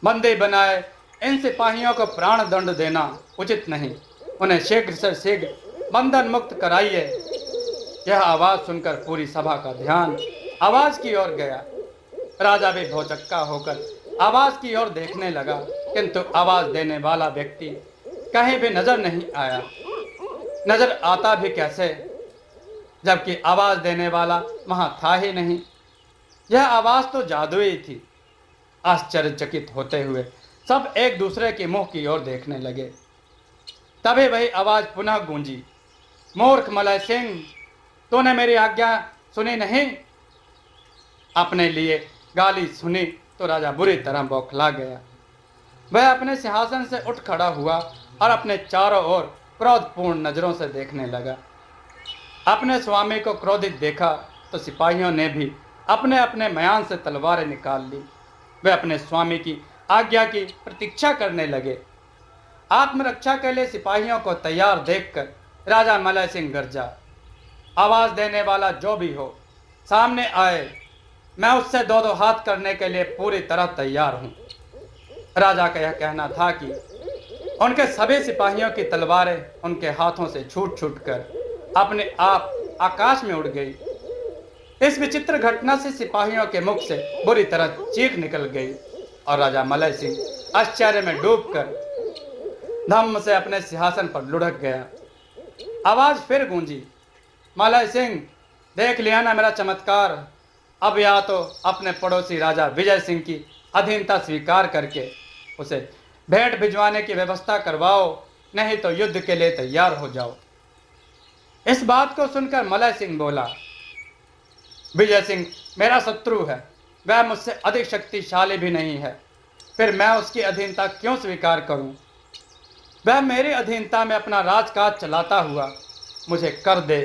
बंदी बनाए इन सिपाहियों को प्राण दंड देना उचित नहीं, उन्हें शीघ्र से शीघ्र बंधन मुक्त कराइए। यह आवाज सुनकर पूरी सभा का ध्यान आवाज की ओर गया। राजा भी भौचक्का होकर आवाज की ओर देखने लगा, किंतु आवाज देने वाला व्यक्ति कहीं भी नजर नहीं आया। नजर आता भी कैसे, जबकि आवाज देने वाला वहां था ही नहीं। यह आवाज तो जादुई थी। आश्चर्यचकित होते हुए सब एक दूसरे के मुंह की ओर देखने लगे। तभी वही आवाज पुनः गूंजी, मूर्ख मलय सिंह, तूने मेरी आज्ञा सुनी नहीं। अपने लिए गाली सुनी तो राजा बुरी तरह बौखला गया। वह अपने सिंहासन से उठ खड़ा हुआ और अपने चारों ओर क्रोधपूर्ण नजरों से देखने लगा। अपने स्वामी को क्रोधित देखा तो सिपाहियों ने भी अपने अपने म्यान से तलवारें निकाल ली। वे अपने स्वामी की आज्ञा की प्रतीक्षा करने लगे। आत्मरक्षा के लिए सिपाहियों को तैयार देखकर राजा मलय सिंह गरजा, आवाज देने वाला जो भी हो सामने आए, मैं उससे दो दो हाथ करने के लिए पूरी तरह तैयार हूं। राजा का यह कहना था कि उनके सभी सिपाहियों की तलवारें उनके हाथों से छूट छूट कर अपने आप आकाश में उड़ गई। इस विचित्र घटना से सिपाहियों के मुख से बुरी तरह चीख निकल गई और राजा मलय सिंह आश्चर्य में डूबकर धम्म से अपने सिंहासन पर लुढ़क गया। आवाज फिर गूंजी, मलय सिंह, देख लिया ना मेरा चमत्कार। अब या तो अपने पड़ोसी राजा विजय सिंह की अधीनता स्वीकार करके उसे भेंट भिजवाने की व्यवस्था करवाओ, नहीं तो युद्ध के लिए तैयार हो जाओ। इस बात को सुनकर मलय सिंह बोला, विजय सिंह मेरा शत्रु है, वह मुझसे अधिक शक्तिशाली भी नहीं है, फिर मैं उसकी अधीनता क्यों स्वीकार करूं? वह मेरी अधीनता में अपना राजकाज चलाता हुआ मुझे कर दे,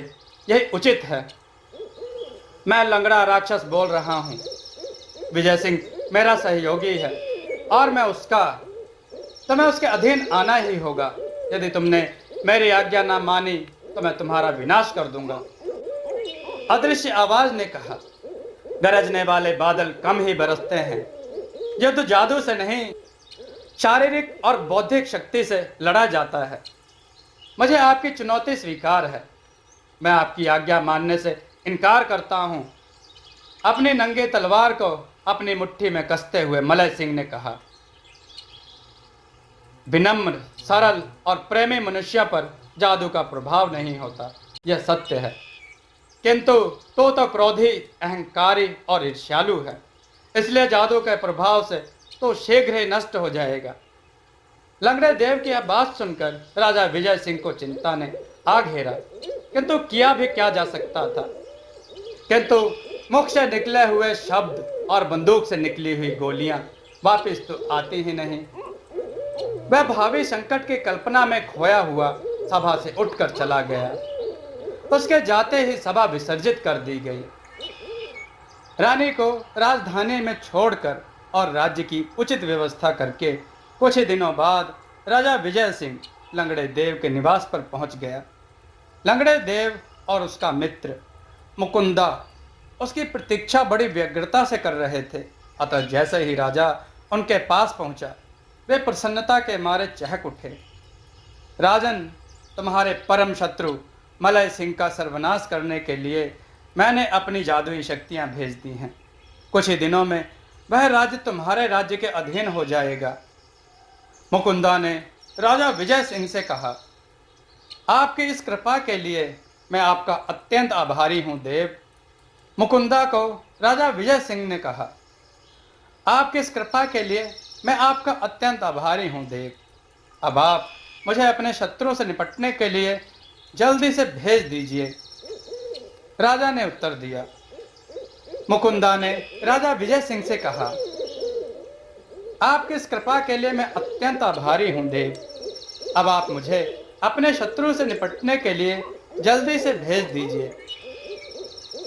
यही उचित है। मैं लंगड़ा राक्षस बोल रहा हूं। विजय सिंह मेरा सहयोगी है और मैं उसके अधीन आना ही होगा। यदि तुमने मेरी आज्ञा ना मानी तो मैं तुम्हारा विनाश कर दूंगा। अदृश्य आवाज ने कहा, गरजने वाले बादल कम ही बरसते हैं। यह तो जादू से नहीं, शारीरिक और बौद्धिक शक्ति से लड़ा जाता है। मुझे आपकी चुनौती स्वीकार है। मैं आपकी आज्ञा मानने से इनकार करता हूं। अपनी नंगे तलवार को अपनी मुट्ठी में कसते हुए मलय सिंह ने कहा, विनम्र, सरल और प्रेमी मनुष्य पर जादू का प्रभाव नहीं होता, यह सत्य है। किंतु तो क्रोधी, अहंकारी और ईर्ष्यालु है, इसलिए जादू के प्रभाव से तो शीघ्र ही नष्ट हो जाएगा। लंगड़े देव की यह बात सुनकर राजा विजय सिंह को चिंता ने आ घेरा, किंतु किया भी क्या जा सकता था। किंतु मुख से निकले हुए शब्द और बंदूक से निकली हुई गोलियां वापस तो आती ही नहीं। वह भावी संकट की कल्पना में खोया हुआ सभा से उठकर चला गया। उसके जाते ही सभा विसर्जित कर दी गई। रानी को राजधानी में छोड़कर और राज्य की उचित व्यवस्था करके कुछ ही दिनों बाद राजा विजय सिंह लंगड़े देव के निवास पर पहुंच गया। लंगड़े देव और उसका मित्र मुकुंदा उसकी प्रतीक्षा बड़ी व्यग्रता से कर रहे थे। अतः जैसे ही राजा उनके पास पहुंचा, वे प्रसन्नता के मारे चहक उठे। राजन, तुम्हारे परम शत्रु मलय सिंह का सर्वनाश करने के लिए मैंने अपनी जादुई शक्तियां भेज दी हैं। कुछ ही दिनों में वह राज्य तुम्हारे राज्य के अधीन हो जाएगा। मुकुंदा ने राजा विजय सिंह से कहा, आपकी इस कृपा के लिए मैं आपका अत्यंत आभारी हूं देव। मुकुंदा को राजा विजय सिंह ने कहा, आपकी इस कृपा के लिए मैं आपका अत्यंत आभारी हूं देव। अब आप मुझे अपने शत्रुओं से निपटने के लिए जल्दी से भेज दीजिए। राजा ने उत्तर दिया। मुकुंदा ने राजा विजय सिंह से कहा, आपकी इस कृपा के लिए मैं अत्यंत आभारी हूं देव। अब आप मुझे अपने शत्रु से निपटने के लिए जल्दी से भेज दीजिए।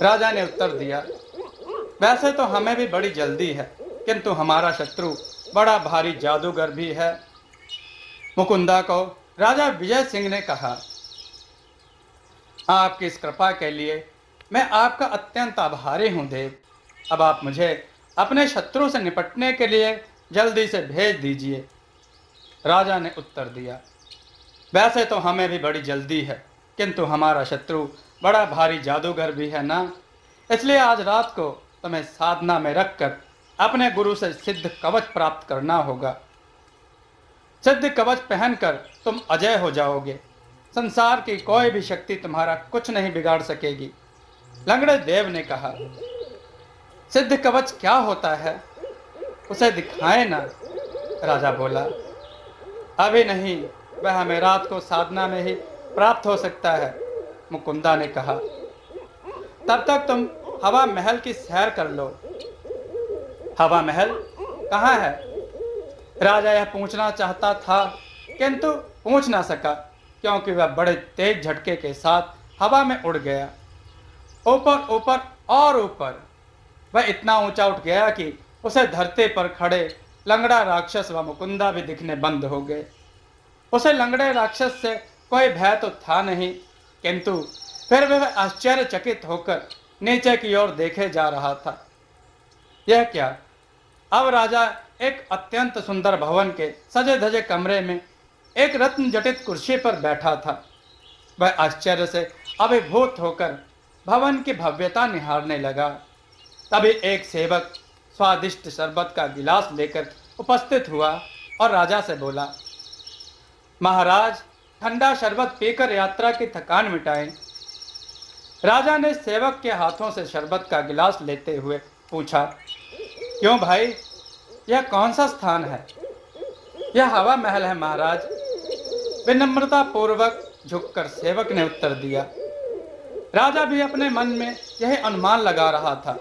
राजा ने उत्तर दिया, वैसे तो हमें भी बड़ी जल्दी है, किंतु हमारा शत्रु बड़ा भारी जादूगर भी है। मुकुंदा को राजा विजय सिंह ने कहा, आपकी इस कृपा के लिए मैं आपका अत्यंत आभारी हूं देव। अब आप मुझे अपने शत्रु से निपटने के लिए जल्दी से भेज दीजिए। राजा ने उत्तर दिया, वैसे तो हमें भी बड़ी जल्दी है, किंतु हमारा शत्रु बड़ा भारी जादूगर भी है ना, इसलिए आज रात को तुम्हें साधना में रखकर अपने गुरु से सिद्ध कवच प्राप्त करना होगा। सिद्ध कवच पहनकर तुम अजय हो जाओगे। संसार की कोई भी शक्ति तुम्हारा कुछ नहीं बिगाड़ सकेगी। लंगड़े देव ने कहा, सिद्ध कवच क्या होता है, उसे दिखाए ना। राजा बोला, अभी नहीं, वह हमें रात को साधना में ही प्राप्त हो सकता है। मुकुंदा ने कहा, तब तक तुम हवा महल की सैर कर लो। हवा महल कहाँ है? राजा यह पूछना चाहता था, किंतु पूछ ना सका, क्योंकि वह बड़े तेज झटके के साथ हवा में उड़ गया। ऊपर ऊपर और ऊपर वह इतना ऊंचा उठ गया कि उसे धरती पर खड़े लंगड़ा राक्षस व मुकुंदा भी दिखने बंद हो गए। उसे लंगड़े राक्षस से कोई भय तो था नहीं, किंतु फिर वह आश्चर्यचकित होकर नीचे की ओर देखे जा रहा था। यह क्या? अब राजा एक अत्यंत सुंदर भवन के सजे धजे कमरे में एक रत्न जटित कुर्सी पर बैठा था। वह आश्चर्य से अभिभूत होकर भवन की भव्यता निहारने लगा। तभी एक सेवक स्वादिष्ट शरबत का गिलास लेकर उपस्थित हुआ और राजा से बोला, महाराज, ठंडा शरबत पीकर यात्रा की थकान मिटाएं। राजा ने सेवक के हाथों से शरबत का गिलास लेते हुए पूछा, क्यों भाई, यह कौन सा स्थान है? यह हवा महल है महाराज। विनम्रता पूर्वक झुककर सेवक ने उत्तर दिया। राजा भी अपने मन में यही अनुमान लगा रहा था।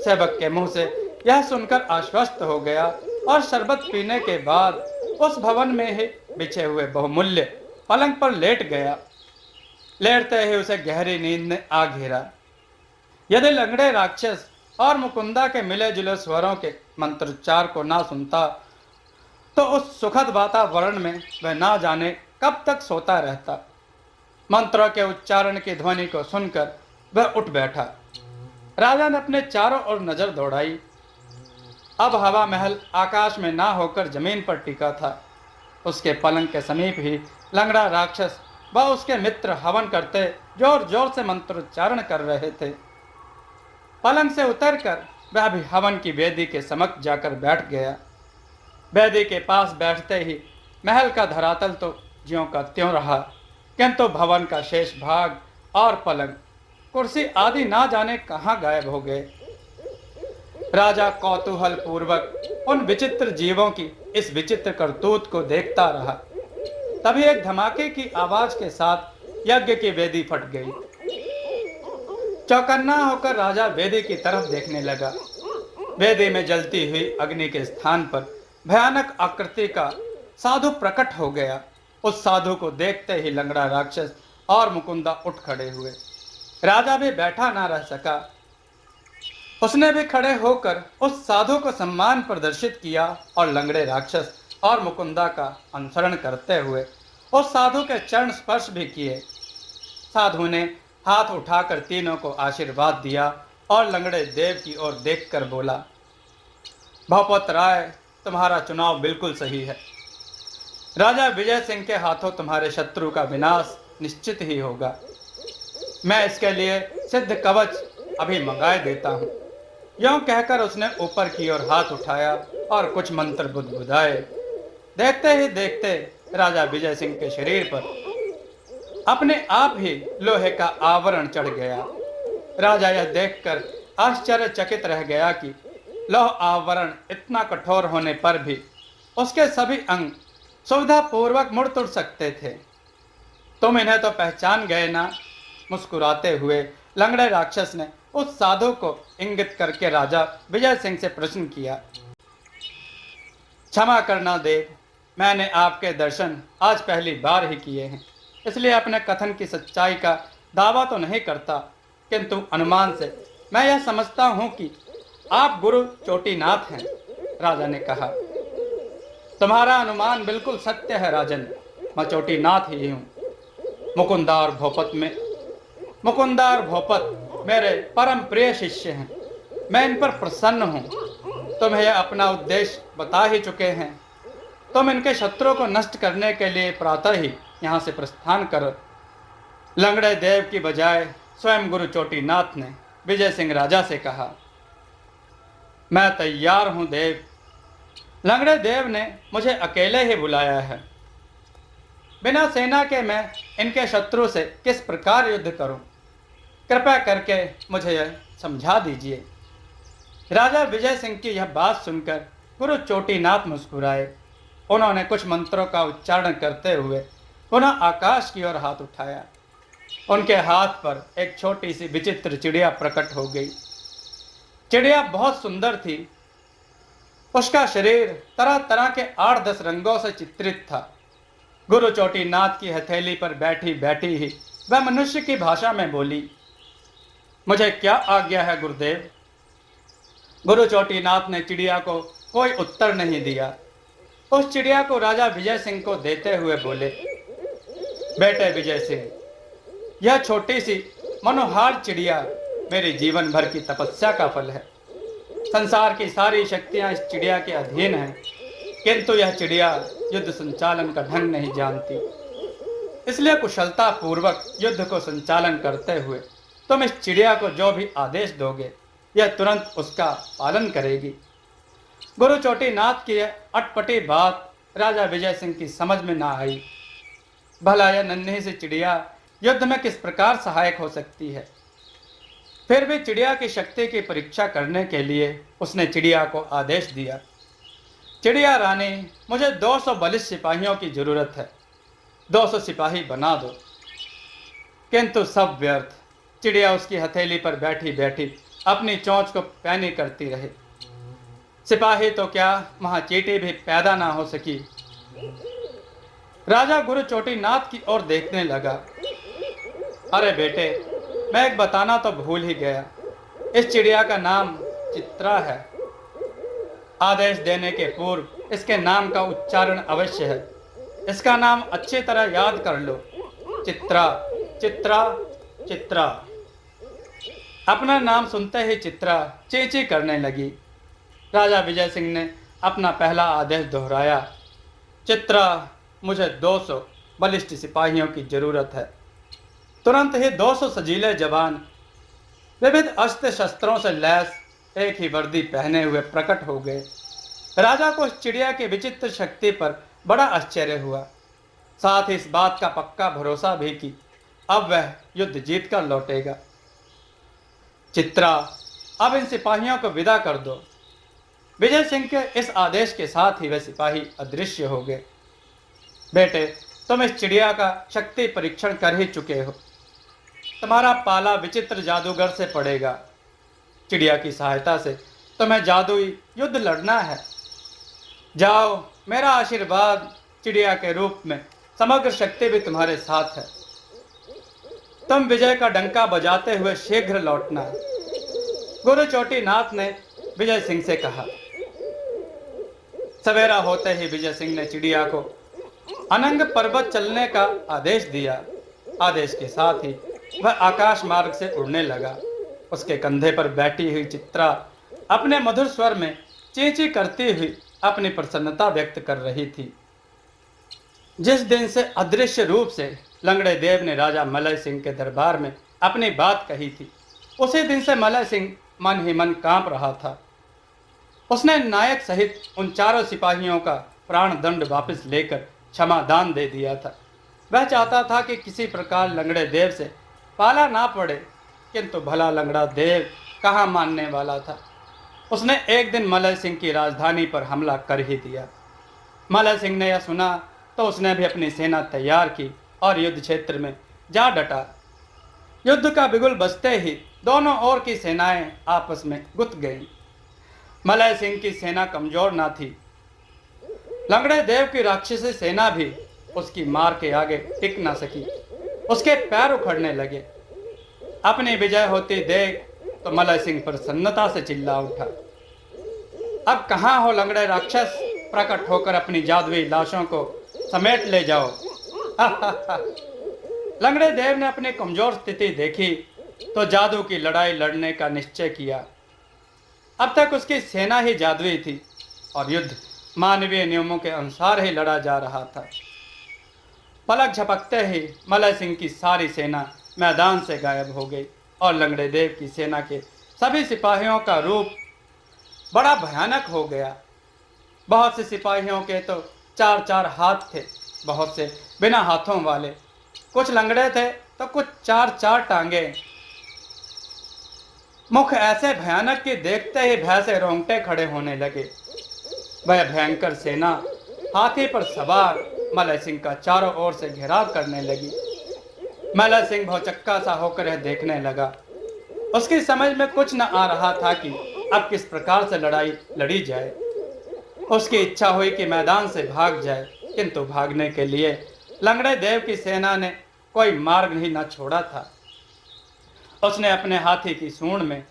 सेवक के मुंह से यह सुनकर आश्वस्त हो गया और शरबत पीने के बाद उस भवन में ही बिछे हुए बहुमूल्य पलंग पर लेट गया। लेटते ही उसे गहरी नींद ने आ घेरा। यदि लंगड़े राक्षस और मुकुंदा के मिले जुले स्वरों के मंत्रोच्चार को ना सुनता तो उस सुखद वातावरण में वह ना जाने कब तक सोता रहता। मंत्रों के उच्चारण की ध्वनि को सुनकर वह उठ बैठा। राजा ने अपने चारों ओर नजर दौड़ाई। अब हवा महल आकाश में ना होकर जमीन पर टिका था। उसके पलंग के समीप ही लंगड़ा राक्षस व उसके मित्र हवन करते जोर जोर से मंत्रोच्चारण कर रहे थे। पलंग से उतरकर वह भी हवन की वेदी के समक्ष जाकर बैठ गया। वेदी के पास बैठते ही महल का धरातल तो ज्यों का त्यों रहा, किंतु भवन का शेष भाग और पलंग, कुर्सी आदि ना जाने कहाँ गायब हो गए। राजा कौतूहल पूर्वक उन विचित्र जीवों की इस विचित्र करतूत को देखता रहा। तभी एक धमाके की आवाज के साथ यज्ञ की वेदी फट गई। चौकन्ना होकर राजा वेदी की तरफ देखने लगा। वेदी में जलती हुई अग्नि के स्थान पर भयानक आकृति का साधु प्रकट हो गया। उस साधु को देखते ही लंगड़ा राक्षस और मुकुंदा उठ खड़े हुए। राजा भी बैठा ना रह सका। उसने भी खड़े होकर उस साधु को सम्मान प्रदर्शित किया और लंगड़े राक्षस और मुकुंदा का अनुसरण करते हुए उस साधु के चरण स्पर्श भी किए। साधु ने हाथ उठाकर तीनों को आशीर्वाद दिया और लंगड़े देव की ओर देखकर बोला, भौपत राय, तुम्हारा चुनाव बिल्कुल सही है। राजा विजय सिंह के हाथों तुम्हारे शत्रु का विनाश निश्चित ही होगा। मैं इसके लिए सिद्ध कवच अभी मंगाए देता हूँ। यूं कहकर उसने ऊपर की ओर हाथ उठाया और कुछ मंत्र बुदबुदाए। देखते ही देखते राजा विजय सिंह के शरीर पर अपने आप ही लोहे का आवरण चढ़ गया। राजा यह देखकर आश्चर्यचकित रह गया कि लौह आवरण इतना कठोर होने पर भी उसके सभी अंग सुविधा पूर्वक मुड़ तुड़ सकते थे। तुम इन्हें तो पहचान गए ना? मुस्कुराते हुए लंगड़े राक्षस ने उस साधु को इंगित करके राजा विजय सिंह से प्रश्न किया। क्षमा करना देव, मैंने आपके दर्शन आज पहली बार ही किए हैं, इसलिए अपने कथन की सच्चाई का दावा तो नहीं करता, किंतु अनुमान से मैं यह समझता हूं कि आप गुरु चोटीनाथ हैं। राजा ने कहा, तुम्हारा अनुमान बिल्कुल सत्य है राजन, मैं चोटीनाथ ही हूं। मुकुंदा और भोपत मेरे परम प्रिय शिष्य हैं। मैं इन पर प्रसन्न हूं। तुम्हें यह अपना उद्देश्य बता ही चुके हैं। तुम इनके शत्रुओं को नष्ट करने के लिए प्रातः ही यहाँ से प्रस्थान करो। लंगड़े देव की बजाय स्वयं गुरु चोटीनाथ ने विजय सिंह राजा से कहा, मैं तैयार हूं देव। लंगड़े देव ने मुझे अकेले ही बुलाया है। बिना सेना के मैं इनके शत्रु से किस प्रकार युद्ध करूं? कृपया करके मुझे यह समझा दीजिए। राजा विजय सिंह की यह बात सुनकर गुरु चोटीनाथ मुस्कुराए। उन्होंने कुछ मंत्रों का उच्चारण करते हुए पुनः आकाश की ओर हाथ उठाया। उनके हाथ पर एक छोटी सी विचित्र चिड़िया प्रकट हो गई। चिड़िया बहुत सुंदर थी। उसका शरीर तरह तरह के 8-10 रंगों से चित्रित था। गुरु चोटीनाथ की हथेली पर बैठी बैठी ही वह मनुष्य की भाषा में बोली, मुझे क्या आज्ञा है गुरुदेव? गुरु चोटीनाथ ने चिड़िया को कोई उत्तर नहीं दिया। उस चिड़िया को राजा विजय सिंह को देते हुए बोले, बेटे विजय सिंह, यह छोटी सी मनोहार चिड़िया मेरी जीवन भर की तपस्या का फल है। संसार की सारी शक्तियां इस चिड़िया के अधीन हैं, किंतु यह चिड़िया युद्ध संचालन का ढंग नहीं जानती। इसलिए कुशलता पूर्वक युद्ध को संचालन करते हुए तुम इस चिड़िया को जो भी आदेश दोगे, यह तुरंत उसका पालन करेगी। गुरु चोटीनाथ की यह अटपटी बात राजा विजय सिंह की समझ में ना आई। भला यह नन्ही सी चिड़िया युद्ध में किस प्रकार सहायक हो सकती है? फिर भी चिड़िया की शक्ति की परीक्षा करने के लिए उसने चिड़िया को आदेश दिया, चिड़िया रानी, मुझे 200 बलिष्ठ सिपाहियों की जरूरत है। 200 सिपाही बना दो। किंतु सब व्यर्थ। चिड़िया उसकी हथेली पर बैठी बैठी अपनी चोंच को पैनी करती रही। सिपाही तो क्या, वहां चींटी भी पैदा ना हो सकी। राजा गुरु चोटीनाथ की ओर देखने लगा। अरे बेटे, मैं एक बताना तो भूल ही गया। इस चिड़िया का नाम चित्रा है। आदेश देने के पूर्व इसके नाम का उच्चारण अवश्य है। इसका नाम अच्छी तरह याद कर लो, चित्रा, चित्रा, चित्रा। अपना नाम सुनते ही चित्रा चींची करने लगी। राजा विजय सिंह ने अपना पहला आदेश दोहराया, चित्रा, मुझे 200 बलिष्ठ सिपाहियों की जरूरत है। तुरंत ही 200 सजीले जवान विविध अस्त्र शस्त्रों से लैस एक ही वर्दी पहने हुए प्रकट हो गए। राजा को उस चिड़िया की विचित्र शक्ति पर बड़ा आश्चर्य हुआ। साथ ही इस बात का पक्का भरोसा भी कि अब वह युद्ध जीत कर लौटेगा। चित्रा, अब इन सिपाहियों को विदा कर दो। विजय सिंह के इस आदेश के साथ ही वे सिपाही अदृश्य हो गए। बेटे, तुम इस चिड़िया का शक्ति परीक्षण कर ही चुके हो। तुम्हारा पाला विचित्र जादूगर से पड़ेगा। चिड़िया की सहायता से तुम्हें जादुई युद्ध लड़ना है। जाओ, मेरा आशीर्वाद चिड़िया के रूप में समग्र शक्ति भी तुम्हारे साथ है। तुम विजय का डंका बजाते हुए शीघ्र लौटना। गुरु चोटीनाथ ने विजय सिंह से कहा। सवेरा होते ही विजय सिंह ने चिड़िया को अनंग पर्वत चलने का आदेश दिया। आदेश के साथ ही वह आकाश मार्ग से उड़ने लगा। उसके कंधे पर बैठी हुई चित्रा अपने मधुर स्वर में चींची करती हुई अपनी प्रसन्नता व्यक्त कर रही थी। जिस दिन से अदृश्य रूप से लंगड़े देव ने राजा मलय सिंह के दरबार में अपनी बात कही थी, उसी दिन से मलय सिंह मन ही मन कांप रहा था। उसने नायक सहित उन चारों सिपाहियों का प्राण दंड वापस लेकर क्षमादान दे दिया था। वह चाहता था कि किसी प्रकार लंगड़े देव से पाला ना पड़े, किंतु भला लंगड़ा देव कहाँ मानने वाला था। उसने एक दिन मलय सिंह की राजधानी पर हमला कर ही दिया। मलय सिंह ने यह सुना तो उसने भी अपनी सेना तैयार की और युद्ध क्षेत्र में जा डटा। युद्ध का बिगुल बजते ही दोनों ओर की सेनाएं आपस में गुथ गईं। मलय सिंह की सेना कमजोर ना थी। लंगड़े देव की राक्षसी सेना भी उसकी मार के आगे टिक ना सकी। उसके पैर उखड़ने लगे। अपनी विजय होती देख तो मलय सिंह प्रसन्नता से चिल्ला उठा, अब कहाँ हो लंगड़े राक्षस, प्रकट होकर अपनी जादुई लाशों को समेट ले जाओ। लंगड़े देव ने अपनी कमजोर स्थिति देखी तो जादू की लड़ाई लड़ने का निश्चय किया। अब तक उसकी सेना ही जादुई थी और युद्ध मानवीय नियमों के अनुसार ही लड़ा जा रहा था। पलक झपकते ही मलय सिंह की सारी सेना मैदान से गायब हो गई और लंगड़े देव की सेना के सभी सिपाहियों का रूप बड़ा भयानक हो गया। बहुत से सिपाहियों के तो 4-4 हाथ थे, बहुत से बिना हाथों वाले, कुछ लंगड़े थे तो कुछ 4-4 टांगे। मुख ऐसे भयानक कि देखते ही भय से रोंगटे खड़े होने लगे। वह भयंकर सेना हाथी पर सवार मलय सिंह का चारों ओर से घेराव करने लगी। मलय सिंह भौचक्का सा होकर यह देखने लगा। उसकी समझ में कुछ न आ रहा था कि अब किस प्रकार से लड़ाई लड़ी जाए। उसकी इच्छा हुई कि मैदान से भाग जाए, किंतु भागने के लिए लंगड़े देव की सेना ने कोई मार्ग ही न छोड़ा था। उसने अपने हाथी की सूंड में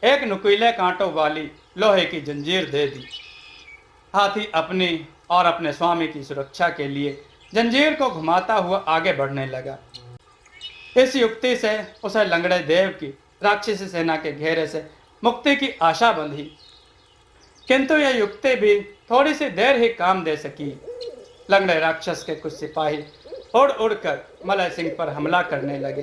एक नुकीले कांटों वाली लोहे की जंजीर दे दी। हाथी अपनी और अपने स्वामी की सुरक्षा के लिए जंजीर को घुमाता हुआ आगे बढ़ने लगा। इस युक्ति से उसे लंगड़े देव की राक्षसी सेना के घेरे से मुक्ति की आशा बंधी, किंतु यह युक्ति भी थोड़ी सी देर ही काम दे सकी। लंगड़े राक्षस के कुछ सिपाही उड़ उड़कर मलय सिंह पर हमला करने लगे।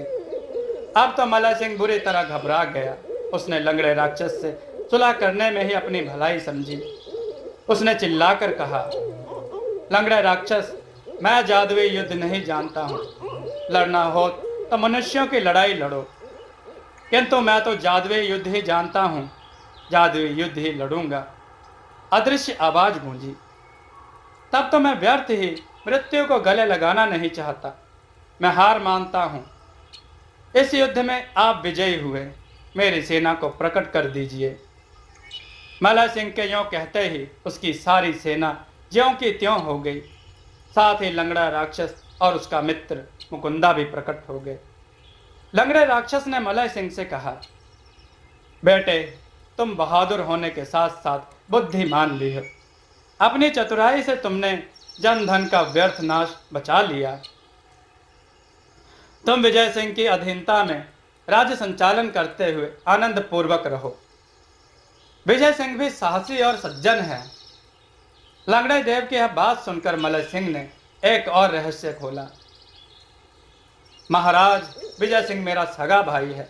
अब तो मलय सिंह बुरी तरह घबरा गया। उसने लंगड़े राक्षस से सुलह करने में ही अपनी भलाई समझी। उसने चिल्लाकर कहा, लंगड़े राक्षस, मैं जादुई युद्ध नहीं जानता हूँ। लड़ना हो तो मनुष्यों की लड़ाई लड़ो, किंतु मैं तो जादुई युद्ध ही जानता हूँ, जादुई युद्ध ही लड़ूंगा। अदृश्य आवाज गूंजी। तब तो मैं व्यर्थ ही मृत्यु को गले लगाना नहीं चाहता। मैं हार मानता हूँ। इस युद्ध में आप विजयी हुए, मेरी सेना को प्रकट कर दीजिए। मलय सिंह के यों कहते ही उसकी सारी सेना ज्यों की त्यों हो गई। साथ ही लंगड़ा राक्षस और उसका मित्र मुकुंदा भी प्रकट हो गए। लंगड़े राक्षस ने मलय सिंह से कहा, बेटे, तुम बहादुर होने के साथ साथ बुद्धिमान भी हो। अपनी चतुराई से तुमने जन धन का व्यर्थ नाश बचा लिया। तुम विजय सिंह की अधीनता में राज्य संचालन करते हुए आनंद पूर्वक रहो। विजय सिंह भी साहसी और सज्जन है। लंगड़े देव की यह बात सुनकर मलय सिंह ने एक और रहस्य खोला। महाराज, विजय सिंह मेरा सगा भाई है।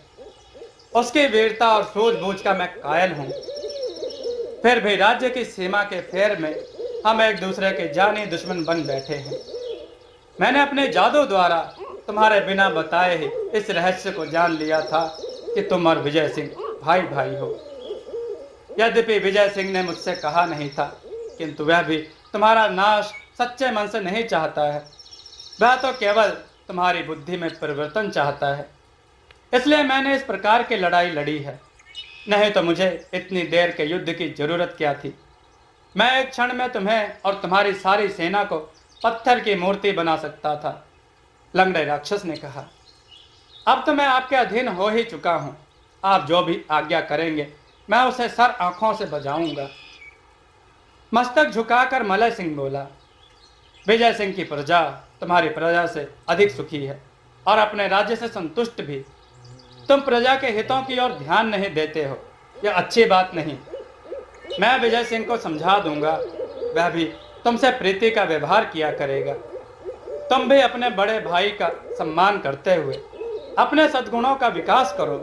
उसकी वीरता और सूझबूझ का मैं कायल हूं। फिर भी राज्य की सीमा के फेर में हम एक दूसरे के जानी दुश्मन बन बैठे हैं। मैंने अपने जादू द्वारा तुम्हारे बिना बताए ही इस रहस्य को जान लिया था कि तुम और विजय सिंह भाई भाई हो। यद्यपि विजय सिंह ने मुझसे कहा नहीं था, किंतु वह भी तुम्हारा नाश सच्चे मन से नहीं चाहता है। वह तो केवल तुम्हारी बुद्धि में परिवर्तन चाहता है। इसलिए मैंने इस प्रकार की लड़ाई लड़ी है। नहीं तो मुझे इतनी देर के युद्ध की जरूरत क्या थी। मैं एक क्षण में तुम्हें और तुम्हारी सारी सेना को पत्थर की मूर्ति बना सकता था। लंगड़े राक्षस ने कहा, अब तो मैं आपके अधीन हो ही चुका हूं। आप जो भी आज्ञा करेंगे मैं उसे सर आंखों से बजाऊंगा। मस्तक झुकाकर मलय सिंह बोला, विजय सिंह की प्रजा तुम्हारी प्रजा से अधिक सुखी है और अपने राज्य से संतुष्ट भी। तुम प्रजा के हितों की ओर ध्यान नहीं देते हो, यह अच्छी बात नहीं। मैं विजय सिंह को समझा दूंगा, वह भी तुमसे प्रीति का व्यवहार किया करेगा। तुम भी अपने बड़े भाई का सम्मान करते हुए अपने सद्गुणों का विकास करो।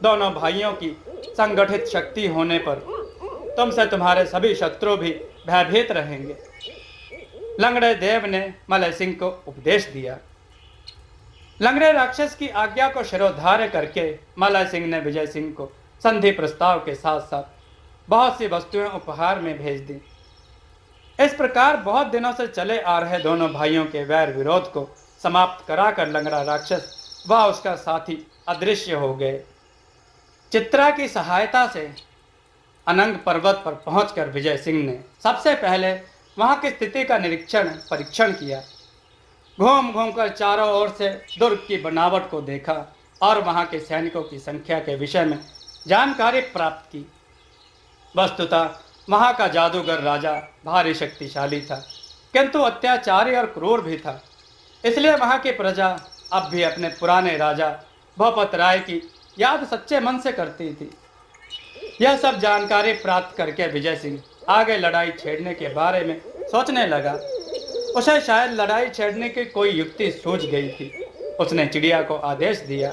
दोनों भाइयों की संगठित शक्ति होने पर तुमसे तुम्हारे सभी शत्रु भी भयभीत रहेंगे। लंगड़े देव ने मलय सिंह को उपदेश दिया। लंगड़े राक्षस की आज्ञा को शिरोधार्य करके मलय सिंह ने विजय सिंह को संधि प्रस्ताव के साथ साथ बहुत सी वस्तुएं उपहार में भेज दी। इस प्रकार बहुत दिनों से चले आ रहे दोनों भाइयों के वैर विरोध को समाप्त कराकर लंगड़ा राक्षस व उसका साथी अदृश्य हो गए। चित्रा की सहायता से अनंग पर्वत पर पहुंचकर विजय सिंह ने सबसे पहले वहां की स्थिति का परीक्षण किया। घूम घूम कर चारों ओर से दुर्ग की बनावट को देखा और वहां के सैनिकों की संख्या के विषय में जानकारी प्राप्त की। वस्तुतः वहां का जादूगर राजा भारी शक्तिशाली था, किंतु अत्याचारी और क्रूर भी था। इसलिए वहां की प्रजा अब भी अपने पुराने राजा भूपत राय की याद सच्चे मन से करती थी। यह सब जानकारी प्राप्त करके विजय सिंह आगे लड़ाई छेड़ने के बारे में सोचने लगा। उसे शायद लड़ाई छेड़ने की कोई युक्ति सूझ गई थी। उसने चिड़िया को आदेश दिया,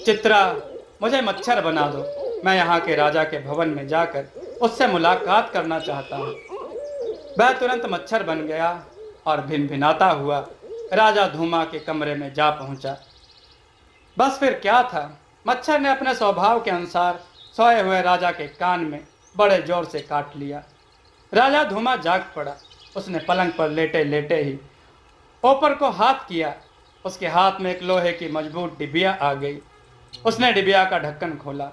चित्रा, मुझे मच्छर बना दो। मैं यहाँ के राजा के भवन में जाकर उससे मुलाकात करना चाहता हूँ। वह तुरंत मच्छर बन गया और भिनभिनाता हुआ राजा धूमा के कमरे में जा पहुंचा। बस फिर क्या था, मच्छर ने अपने स्वभाव के अनुसार सोए हुए राजा के कान में बड़े जोर से काट लिया। राजा धूमा जाग पड़ा। उसने पलंग पर लेटे लेटे ही ऊपर को हाथ किया। उसके हाथ में एक लोहे की मजबूत डिबिया आ गई। उसने डिबिया का ढक्कन खोला।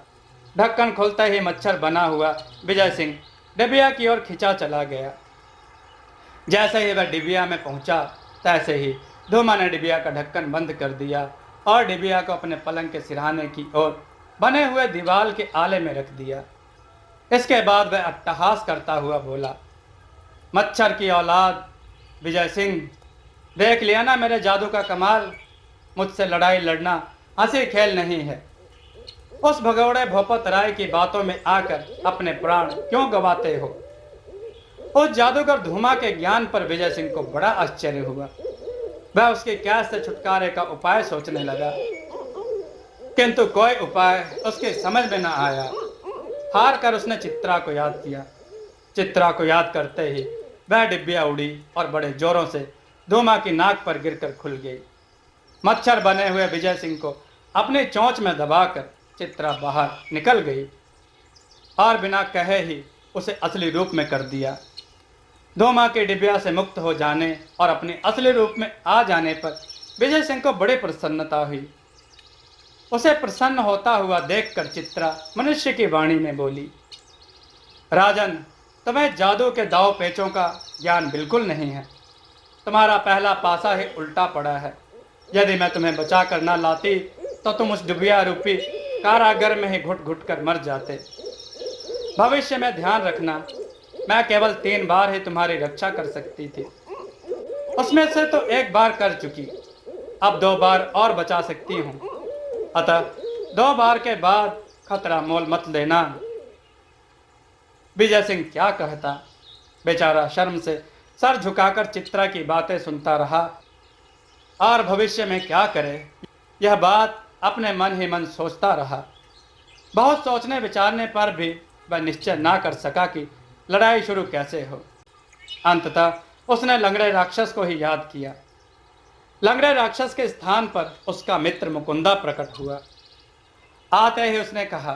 ढक्कन खोलते ही मच्छर बना हुआ विजय सिंह डिबिया की ओर खिंचा चला गया। जैसे ही वह डिबिया में पहुंचा, तैसे ही धूमा ने डिबिया का ढक्कन बंद कर दिया और डिबिया को अपने पलंग के सिरहाने की ओर बने हुए दीवार के आले में रख दिया। इसके बाद वह अट्टहास करता हुआ बोला, मच्छर की औलाद विजय सिंह, देख लिया ना मेरे जादू का कमाल। मुझसे लड़ाई लड़ना हंसी खेल नहीं है। उस भगौड़े भूपत राय की बातों में आकर अपने प्राण क्यों गवाते हो? उस जादूगर धूमा के ज्ञान पर विजय सिंह को बड़ा आश्चर्य हुआ। वह उसके कैद से छुटकारे का उपाय सोचने लगा, किंतु कोई उपाय उसके समझ में न आया। हार कर उसने चित्रा को याद किया। चित्रा को याद करते ही वह डिब्बिया उड़ी और बड़े जोरों से धूमा की नाक पर गिरकर खुल गई। मच्छर बने हुए विजय सिंह को अपनी चोंच में दबाकर चित्रा बाहर निकल गई और बिना कहे ही उसे असली रूप में कर दिया। धूमा के डिबिया से मुक्त हो जाने और अपने असली रूप में आ जाने पर विजय सिंह को बड़ी प्रसन्नता हुई। उसे प्रसन्न होता हुआ देखकर चित्रा मनुष्य की वाणी में बोली, राजन, तुम्हें जादू के दाव पेचों का ज्ञान बिल्कुल नहीं है। तुम्हारा पहला पासा ही उल्टा पड़ा है। यदि मैं तुम्हें बचा कर न लाती तो तुम उस डुबिया रूपी कारागर में ही घुट घुट कर मर जाते। भविष्य में ध्यान रखना, मैं केवल 3 बार ही तुम्हारी रक्षा कर सकती थी। उसमें से तो 1 बार कर चुकी, अब 2 बार और बचा सकती हूँ। अतः 2 बार के बाद खतरा मोल मत लेना। विजय सिंह क्या कहता। बेचारा शर्म से सर झुकाकर चित्रा की बातें सुनता रहा और भविष्य में क्या करे, यह बात अपने मन ही मन सोचता रहा। बहुत सोचने विचारने पर भी वह निश्चय ना कर सका कि लड़ाई शुरू कैसे हो। अंततः उसने लंगड़े राक्षस को ही याद किया। लंगड़े राक्षस के स्थान पर उसका मित्र मुकुंदा प्रकट हुआ। आते ही उसने कहा,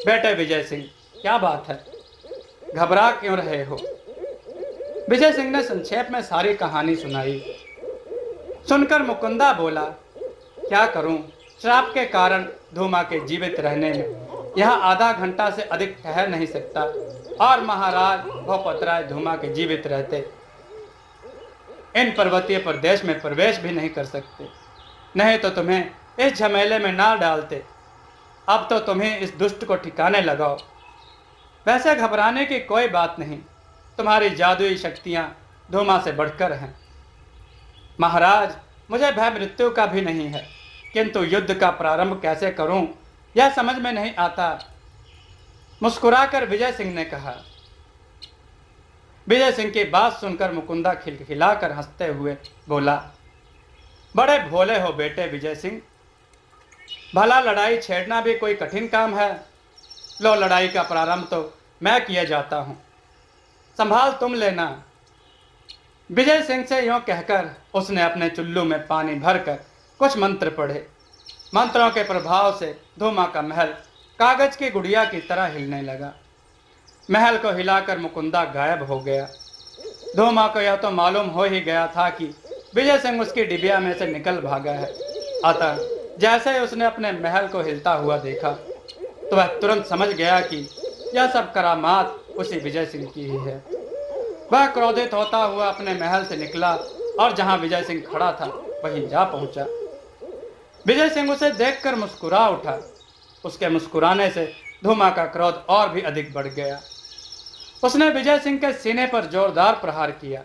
बेटे विजय सिंह, क्या बात है, घबरा क्यों रहे हो? विजय सिंह ने संक्षेप में सारी कहानी सुनाई। सुनकर मुकुंदा बोला, क्या करूं, श्राप के कारण धूमा के जीवित रहने में यहाँ आधा घंटा से अधिक ठहर नहीं सकता और महाराज भूपत राय धूमा के जीवित रहते इन पर्वतीय प्रदेश में प्रवेश भी नहीं कर सकते। नहीं तो तुम्हें इस झमेले में ना डालते। अब तो तुम्हें इस दुष्ट को ठिकाने लगाओ। वैसे घबराने की कोई बात नहीं, तुम्हारी जादुई शक्तियां धूमा से बढ़कर हैं। महाराज, मुझे भय मृत्यु का भी नहीं है, किंतु युद्ध का प्रारंभ कैसे करूं यह समझ में नहीं आता। मुस्कुराकर विजय सिंह ने कहा। विजय सिंह की बात सुनकर मुकुंदा खिलखिलाकर हंसते हुए बोला, बड़े भोले हो बेटे विजय सिंह। भला लड़ाई छेड़ना भी कोई कठिन काम है? लो, लड़ाई का प्रारंभ तो मैं किया जाता हूं, संभाल तुम लेना। विजय सिंह से यूं कहकर उसने अपने चुल्लू में पानी भरकर कुछ मंत्र पढ़े। मंत्रों के प्रभाव से धूमा का महल कागज की गुड़िया की तरह हिलने लगा। महल को हिलाकर मुकुंदा गायब हो गया। धूमा को यह तो मालूम हो ही गया था कि विजय सिंह उसकी डिबिया में से निकल भागा है। अतः जैसे ही उसने अपने महल को हिलता हुआ देखा तो वह तुरंत समझ गया कि यह सब करामात उसी विजय सिंह की ही है। वह क्रोधित होता हुआ अपने महल से निकला और जहां विजय सिंह खड़ा था वहीं जा पहुंचा। विजय सिंह उसे देखकर मुस्कुरा उठा। उसके मुस्कुराने से धूमा का क्रोध और भी अधिक बढ़ गया। उसने विजय सिंह के सीने पर जोरदार प्रहार किया।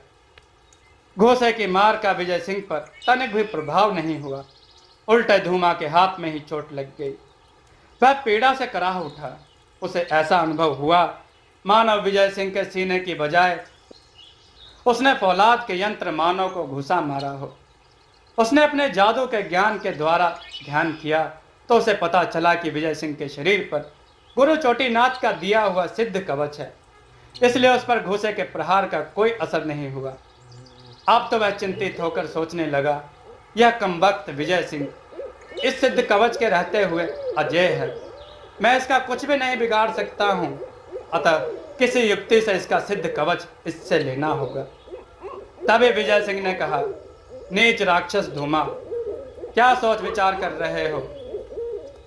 घोंसे की मार का विजय सिंह पर तनिक भी प्रभाव नहीं हुआ। उल्टे धूमा के हाथ में ही चोट लग गई। वह पीड़ा से कराह उठा। उसे ऐसा अनुभव हुआ मानो विजय सिंह के सीने की बजाय उसने फौलाद के यंत्र मानव को घुसा मारा हो। उसने अपने जादू के ज्ञान के द्वारा ध्यान किया तो उसे पता चला कि विजय सिंह के शरीर पर गुरु चोटीनाथ का दिया हुआ सिद्ध कवच है, इसलिए उस पर घूसे के प्रहार का कोई असर नहीं हुआ। अब तो वह चिंतित होकर सोचने लगा, यह कमबख्त विजय सिंह इस सिद्ध कवच के रहते हुए अजय है। मैं इसका कुछ भी नहीं बिगाड़ सकता हूँ, अतः किसी युक्ति से इसका सिद्ध कवच इससे लेना होगा। तभी विजय सिंह ने कहा, नीच राक्षस धूमा, क्या सोच विचार कर रहे हो?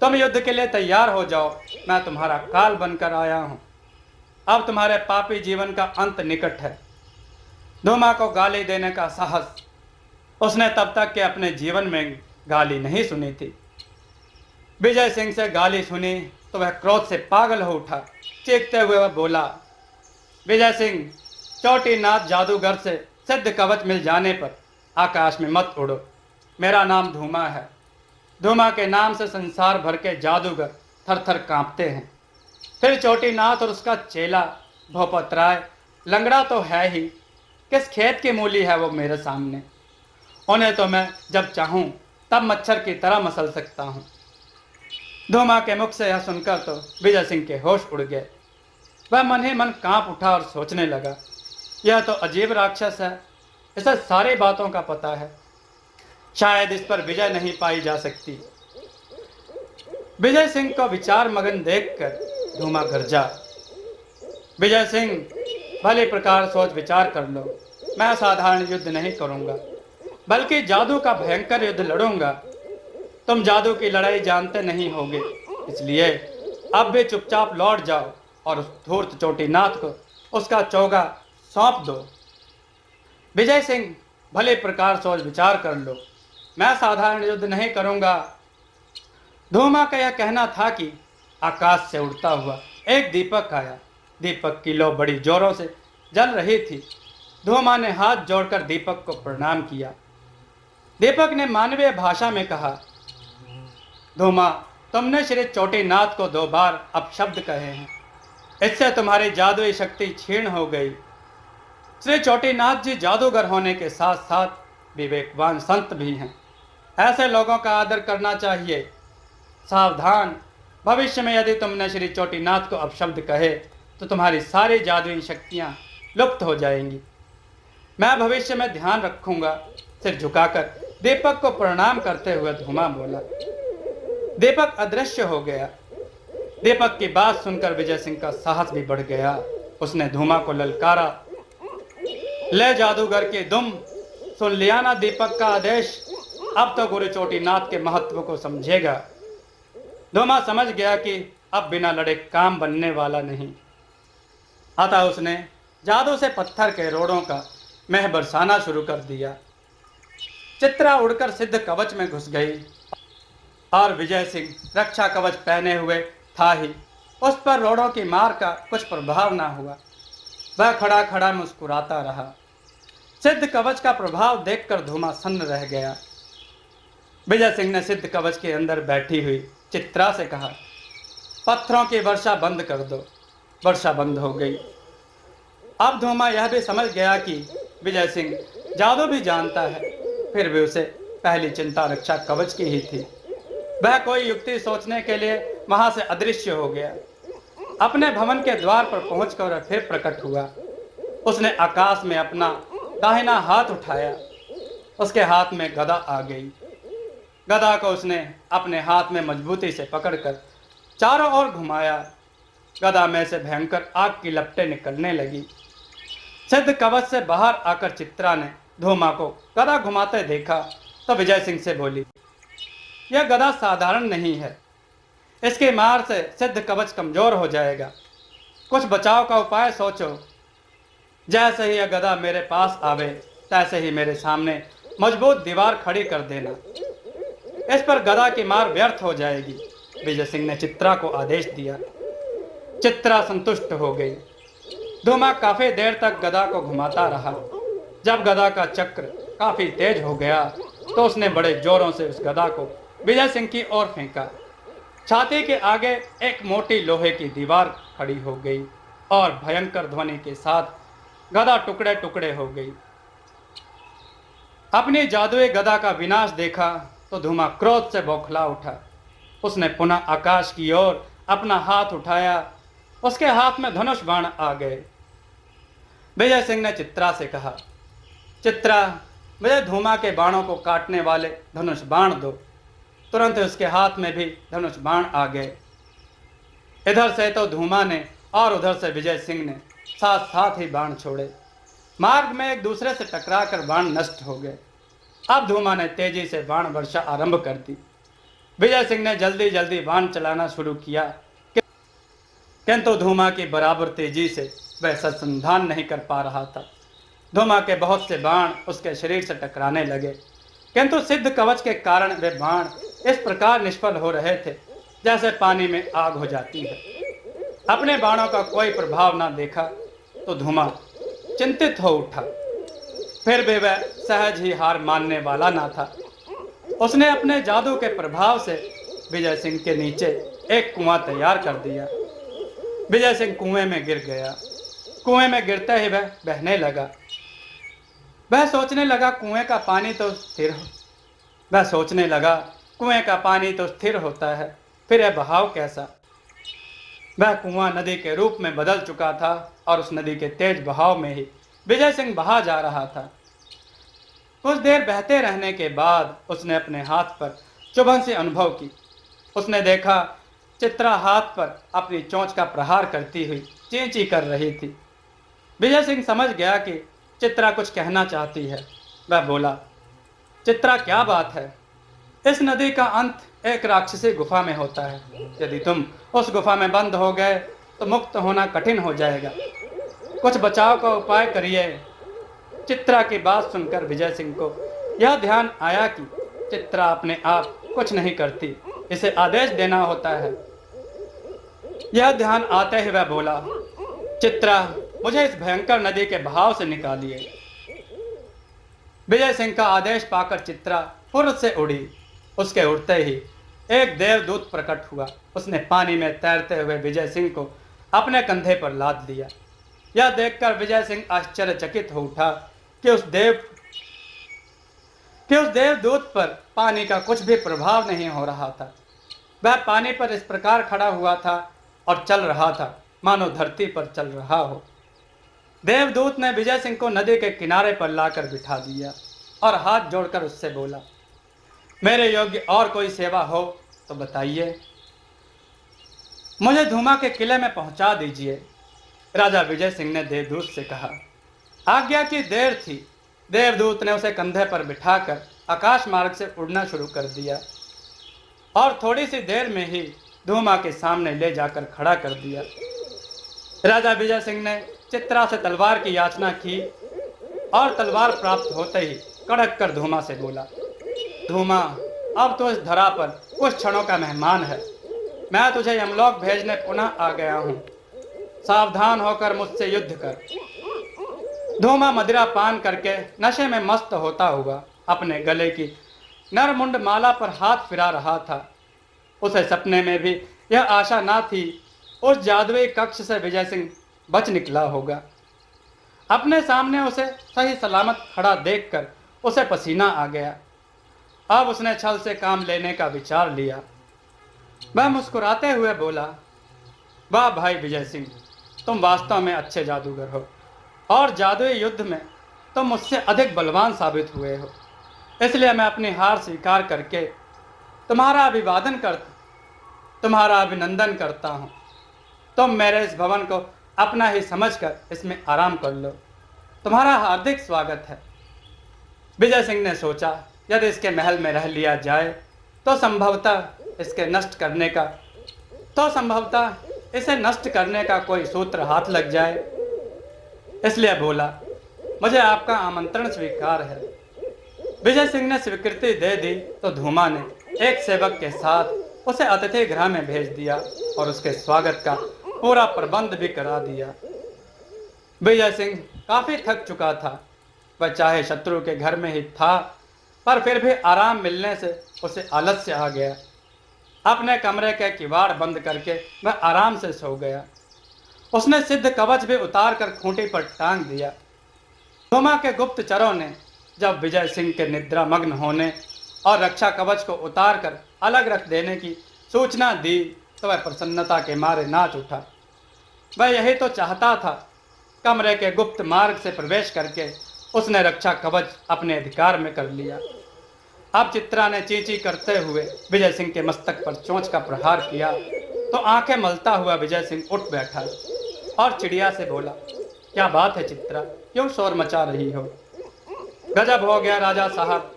तुम युद्ध के लिए तैयार हो जाओ, मैं तुम्हारा काल बनकर आया हूं। अब तुम्हारे पापी जीवन का अंत निकट है। धूमा को गाली देने का साहस उसने तब तक के अपने जीवन में गाली नहीं सुनी थी। विजय सिंह से गाली सुनी तो वह क्रोध से पागल हो उठा। चीखते हुए वह बोला, विजय सिंह, चोटीनाथ जादूगर से सिद्ध कवच मिल जाने पर आकाश में मत उड़ो। मेरा नाम धूमा है। धूमा के नाम से संसार भर के जादूगर थर थर कांपते हैं। फिर चोटीनाथ और उसका चेला भोपत राय लंगड़ा तो है ही, किस खेत की मूली है वो मेरे सामने। उन्हें तो मैं जब चाहूं तब मच्छर की तरह मसल सकता हूं। धूमा के मुख से यह सुनकर तो विजय सिंह के होश उड़ गए। वह मन ही मन कांप उठा और सोचने लगा, यह तो अजीब राक्षस है, इसे सारी बातों का पता है, शायद इस पर विजय नहीं पाई जा सकती। विजय सिंह को विचार मगन देखकर धूमा गरजा, विजय सिंह, भली प्रकार सोच विचार कर लो। मैं साधारण युद्ध नहीं करूंगा, बल्कि जादू का भयंकर युद्ध लड़ूंगा। तुम जादू की लड़ाई जानते नहीं होगे, इसलिए अब भी चुपचाप लौट जाओ और उस धूर्त चोटीनाथ को उसका चोगा सौंप दो। विजय सिंह, भले प्रकार सोच विचार कर लो, मैं साधारण युद्ध नहीं करूंगा। धूमा का यह कहना था कि आकाश से उड़ता हुआ एक दीपक आया। दीपक की लौ बड़ी जोरों से जल रही थी। धूमा ने हाथ जोड़कर दीपक को प्रणाम किया। दीपक ने मानवीय भाषा में कहा, धूमा, तुमने श्री चोटीनाथ को 2 बार अपशब्द कहे हैं, इससे तुम्हारी जादुई शक्ति क्षीण हो गई। श्री चोटीनाथ जी जादूगर होने के साथ साथ विवेकवान संत भी हैं। ऐसे लोगों का आदर करना चाहिए। सावधान, भविष्य में यदि तुमने श्री चोटीनाथ को अपशब्द कहे तो तुम्हारी सारी जादुई शक्तियां लुप्त हो जाएंगी। मैं भविष्य में ध्यान रखूंगा। सिर झुकाकर दीपक को प्रणाम करते हुए धूमा बोला। दीपक अदृश्य हो गया। दीपक की बात सुनकर विजय सिंह का साहस भी बढ़ गया। उसने धूमा को ललकारा, ले जादूगर की दुम, सुन लिया ना दीपक का आदेश, अब तो गुरु चोटीनाथ के महत्व को समझेगा। धूमा समझ गया कि अब बिना लड़े काम बनने वाला नहीं। अतः उसने जादू से पत्थर के रोड़ों का मेह बरसाना शुरू कर दिया। चित्रा उड़कर सिद्ध कवच में घुस गई और विजय सिंह रक्षा कवच पहने हुए था ही उस पर रोड़ों की मार का कुछ प्रभाव ना हुआ। वह खड़ा खड़ा मुस्कुराता रहा। सिद्ध कवच का प्रभाव देखकर धूमा सन्न रह गया। विजय सिंह ने सिद्ध कवच के अंदर बैठी हुई चित्रा से कहा, पत्थरों की वर्षा बंद कर दो। वर्षा बंद हो गई। अब धूमा यह भी समझ गया कि विजय सिंह जादू भी जानता है, फिर भी उसे पहली चिंता रक्षा कवच की ही थी। वह कोई युक्ति सोचने के लिए वहां से अदृश्य हो गया। अपने भवन के द्वार पर पहुंचकर वह फिर प्रकट हुआ। उसने आकाश में अपना दाहिना हाथ उठाया। उसके हाथ में गदा आ गई। गदा को उसने अपने हाथ में मजबूती से पकड़कर चारों ओर घुमाया। गदा में से भयंकर आग की लपटें निकलने लगी। सिद्ध कवच से बाहर आकर चित्रा ने धूमा को गदा घुमाते देखा तो विजय सिंह से बोली, यह गदा साधारण नहीं है, इसकी मार से सिद्ध कवच कमजोर हो जाएगा। कुछ बचाव का उपाय सोचो। जैसे ही यह गदा मेरे पास आवे तैसे ही मेरे सामने मजबूत दीवार खड़ी कर देना। इस पर गदा की मार व्यर्थ हो जाएगी। विजय सिंह ने चित्रा को आदेश दिया। चित्रा संतुष्ट हो गई। धूमा काफी देर तक गदा को घुमाता रहा। जब गदा का चक्र काफी तेज हो गया तो उसने बड़े जोरों से उस गदा को विजय सिंह की ओर फेंका। छाती के आगे एक मोटी लोहे की दीवार खड़ी हो गई और भयंकर ध्वनि के साथ गदा टुकड़े टुकड़े हो गई। अपनी जादुई गदा का विनाश देखा तो धूमा क्रोध से बौखला उठा। उसने पुनः आकाश की ओर अपना हाथ उठाया। उसके हाथ में धनुष बाण आ गए। विजय सिंह ने चित्रा से कहा, चित्रा, मुझे धूमा के बाणों को काटने वाले धनुष बाण दो। तुरंत उसके हाथ में भी धनुष बाण आ गए। इधर से तो धूमा ने और उधर से विजय सिंह ने साथ साथ ही बाण छोड़े। मार्ग में एक दूसरे से टकराकर बाण नष्ट हो गए। अब धूमा ने तेजी से बाण वर्षा आरंभ कर दी। विजय सिंह ने जल्दी जल्दी बाण चलाना शुरू किया, किंतु धूमा की बराबर तेजी से वह संधान नहीं कर पा रहा था। धूमा के बहुत से बाण उसके शरीर से टकराने लगे, किंतु सिद्ध कवच के कारण वे बाण इस प्रकार निष्फल हो रहे थे जैसे पानी में आग हो जाती है। अपने बाणों का कोई प्रभाव न देखा तो धूमा चिंतित हो उठा। फिर भी वह सहज ही हार मानने वाला ना था। उसने अपने जादू के प्रभाव से विजय सिंह के नीचे एक कुआं तैयार कर दिया। विजय सिंह कुएं में गिर गया। कुएं में गिरते ही वह बहने लगा। वह सोचने लगा कुएं का पानी तो स्थिर होता है, फिर यह बहाव कैसा। वह कुआं नदी के रूप में बदल चुका था और उस नदी के तेज बहाव में ही विजय सिंह बहा जा रहा था। कुछ देर बहते रहने के बाद उसने अपने हाथ पर चुभन से अनुभव की। उसने देखा चित्रा हाथ पर अपनी चोंच का प्रहार करती हुई चीं चीं कर रही थी। विजय सिंह समझ गया कि चित्रा कुछ कहना चाहती है। वह बोला, चित्रा, क्या बात है? इस नदी का अंत एक राक्षसी गुफा में होता है। यदि तुम उस गुफा में बंद हो गए तो मुक्त होना कठिन हो जाएगा। कुछ बचाव का उपाय करिए। चित्रा की बात सुनकर विजय सिंह को यह ध्यान आया कि चित्रा अपने आप कुछ नहीं करती, इसे आदेश देना होता है। यह ध्यान आते ही वह बोला, चित्रा, मुझे इस भयंकर नदी के बहाव से निकालिए। विजय सिंह का आदेश पाकर चित्रा फुर्र से उड़ी। उसके उड़ते ही एक देवदूत प्रकट हुआ। उसने पानी में तैरते हुए विजय सिंह को अपने कंधे पर लाद लिया। यह देखकर विजय सिंह आश्चर्यचकित हो उठा कि उस देवदूत पर पानी का कुछ भी प्रभाव नहीं हो रहा था। वह पानी पर इस प्रकार खड़ा हुआ था और चल रहा था मानो धरती पर चल रहा हो। देवदूत ने विजय सिंह को नदी के किनारे पर लाकर बिठा दिया और हाथ जोड़कर उससे बोला, मेरे योग्य और कोई सेवा हो तो बताइए। मुझे धूमा के किले में पहुंचा दीजिए। राजा विजय सिंह ने देवदूत से कहा। आज्ञा की देर थी। देवदूत ने उसे कंधे पर बिठाकर आकाश मार्ग से उड़ना शुरू कर दिया और थोड़ी सी देर में ही धूमा के सामने ले जाकर खड़ा कर दिया। राजा विजय सिंह ने चित्रा से तलवार की याचना की और तलवार प्राप्त होते ही कड़क कर धूमा से बोला, धूमा, अब तो इस धरा पर कुछ क्षणों का मेहमान है। मैं तुझे यमलोक भेजने पुनः आ गया हूँ। सावधान होकर मुझसे युद्ध कर। धूमा मदिरा पान करके नशे में मस्त होता हुआ अपने गले की नरमुंड माला पर हाथ फिरा रहा था। उसे सपने में भी यह आशा ना थी उस जादुई कक्ष से विजय सिंह बच निकला होगा। अपने सामने उसे सही सलामत खड़ा देखकर उसे पसीना आ गया। अब उसने छल से काम लेने का विचार लिया। वह मुस्कुराते हुए बोला, वाह भाई विजय सिंह, तुम वास्तव में अच्छे जादूगर हो और जादुई युद्ध में तुम मुझसे अधिक बलवान साबित हुए हो। इसलिए मैं अपनी हार स्वीकार करके तुम्हारा अभिनंदन करता हूँ। तुम मेरे इस भवन को अपना ही समझकर इसमें आराम कर लो। तुम्हारा हार्दिक स्वागत है। विजय सिंह ने सोचा, यदि इसके महल में रह लिया जाए तो संभवतः इसे नष्ट करने का कोई सूत्र हाथ लग जाए। इसलिए बोला, मुझे आपका आमंत्रण स्वीकार है। विजय सिंह ने स्वीकृति दे दी तो धूमा ने एक सेवक के साथ उसे अतिथि गृह में भेज दिया और उसके स्वागत का पूरा प्रबंध भी करा दिया। विजय सिंह काफी थक चुका था। वह चाहे शत्रु के घर में ही था, पर फिर भी आराम मिलने से उसे आलस्य आ गया। अपने कमरे के किवाड़ बंद करके वह आराम से सो गया। उसने सिद्ध कवच भी उतार कर खूंटी पर टांग दिया। धूमा के गुप्तचरों ने जब विजय सिंह के निद्रा मग्न होने और रक्षा कवच को उतार कर अलग रख देने की सूचना दी तो वह प्रसन्नता के मारे नाच उठा। वह यही तो चाहता था। कमरे के गुप्त मार्ग से प्रवेश करके उसने रक्षा कवच अपने अधिकार में कर लिया। अब चित्रा ने चींची करते हुए विजय सिंह के मस्तक पर चोंच का प्रहार किया तो आंखें मलता हुआ विजय सिंह उठ बैठा और चिड़िया से बोला, क्या बात है चित्रा, क्यों शोर मचा रही हो? गजब हो गया राजा साहब,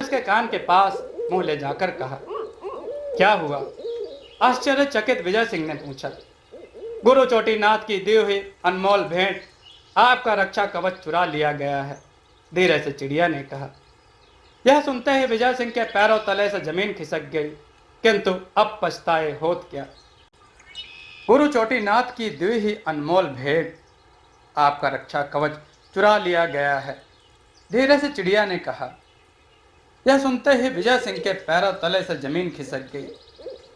उसके कान के पास मुंह ले जाकर कहा। क्या हुआ? आश्चर्यचकित विजय सिंह ने पूछा। गुरु चोटीनाथ की दी हुई अनमोल भेंट, आपका रक्षा कवच चुरा लिया गया है, धीरे से चिड़िया ने कहा। यह सुनते ही विजय सिंह के पैरों तले से जमीन खिसक गई, किंतु अब पछताए होत क्या। गुरु चोटीनाथ की दी ही अनमोल भेंट, आपका रक्षा कवच चुरा लिया गया है, धीरे से चिड़िया ने कहा। यह सुनते ही विजय सिंह के पैरों तले से जमीन खिसक गई,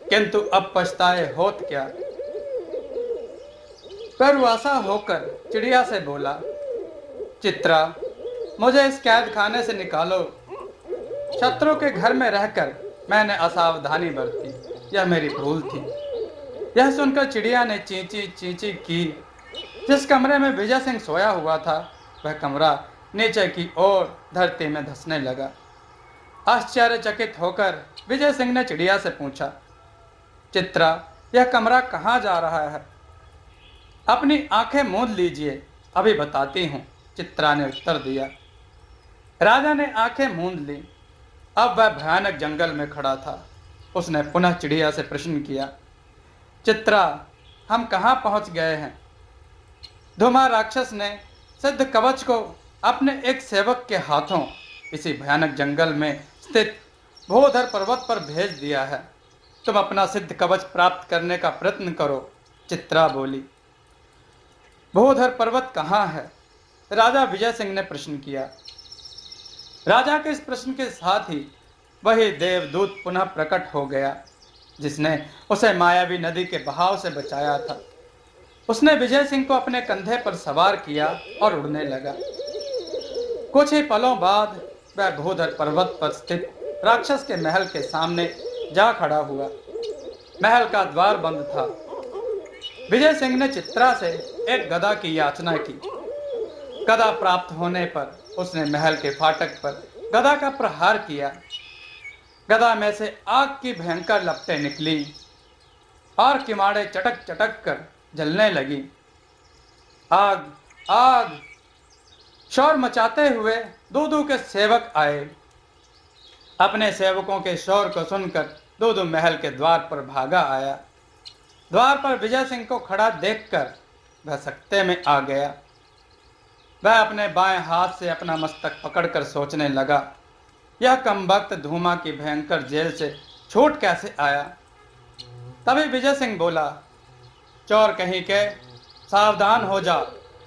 किंतु अब पछताए होत क्या। करुआसा होकर चिड़िया से बोला, चित्रा, मुझे इस कैद खाने से निकालो। शत्रु के घर में रहकर मैंने असावधानी बरती, यह मेरी भूल थी। यह सुनकर चिड़िया ने चींची चींची की। जिस कमरे में विजय सिंह सोया हुआ था वह कमरा नीचे की ओर धरती में धंसने लगा। आश्चर्यचकित होकर विजय सिंह ने चिड़िया से पूछा, चित्रा, यह कमरा कहाँ जा रहा है? अपनी आंखें मूंद लीजिए, अभी बताती हूँ, चित्रा ने उत्तर दिया। राजा ने आंखें मूंद ली। अब वह भयानक जंगल में खड़ा था। उसने पुनः चिड़िया से प्रश्न किया, चित्रा, हम कहाँ पहुंच गए हैं? धूमा राक्षस ने सिद्ध कवच को अपने एक सेवक के हाथों इसी भयानक जंगल में स्थित भूधर पर्वत पर भेज दिया है। तुम अपना सिद्ध कवच प्राप्त करने का प्रयत्न करो, चित्रा बोली। भूधर पर्वत कहाँ है? राजा विजय सिंह ने प्रश्न किया। राजा के इस प्रश्न के साथ ही वही देवदूत पुनः प्रकट हो गया जिसने उसे मायावी नदी के बहाव से बचाया था। उसने विजय सिंह को अपने कंधे पर सवार किया और उड़ने लगा। कुछ ही पलों बाद वह भूधर पर्वत पर स्थित राक्षस के महल के सामने जा खड़ा हुआ। महल का द्वार बंद था। विजय सिंह ने चित्रा से एक गदा की याचना की। गदा प्राप्त होने पर उसने महल के फाटक पर गदा का प्रहार किया। गदा में से आग की भयंकर लपटें निकली और किमाड़े चटक चटक कर जलने लगी। आग, आग! शोर मचाते हुए दूदू के सेवक आए। अपने सेवकों के शोर को सुनकर दूदू महल के द्वार पर भागा आया। द्वार पर विजय सिंह को खड़ा देखकर वह सकते में आ गया। वह अपने बाएं हाथ से अपना मस्तक पकड़कर सोचने लगा, यह कमबख्त धूमा की भयंकर जेल से छूट कैसे आया। तभी विजय सिंह बोला, चोर कहीं के, सावधान हो जा,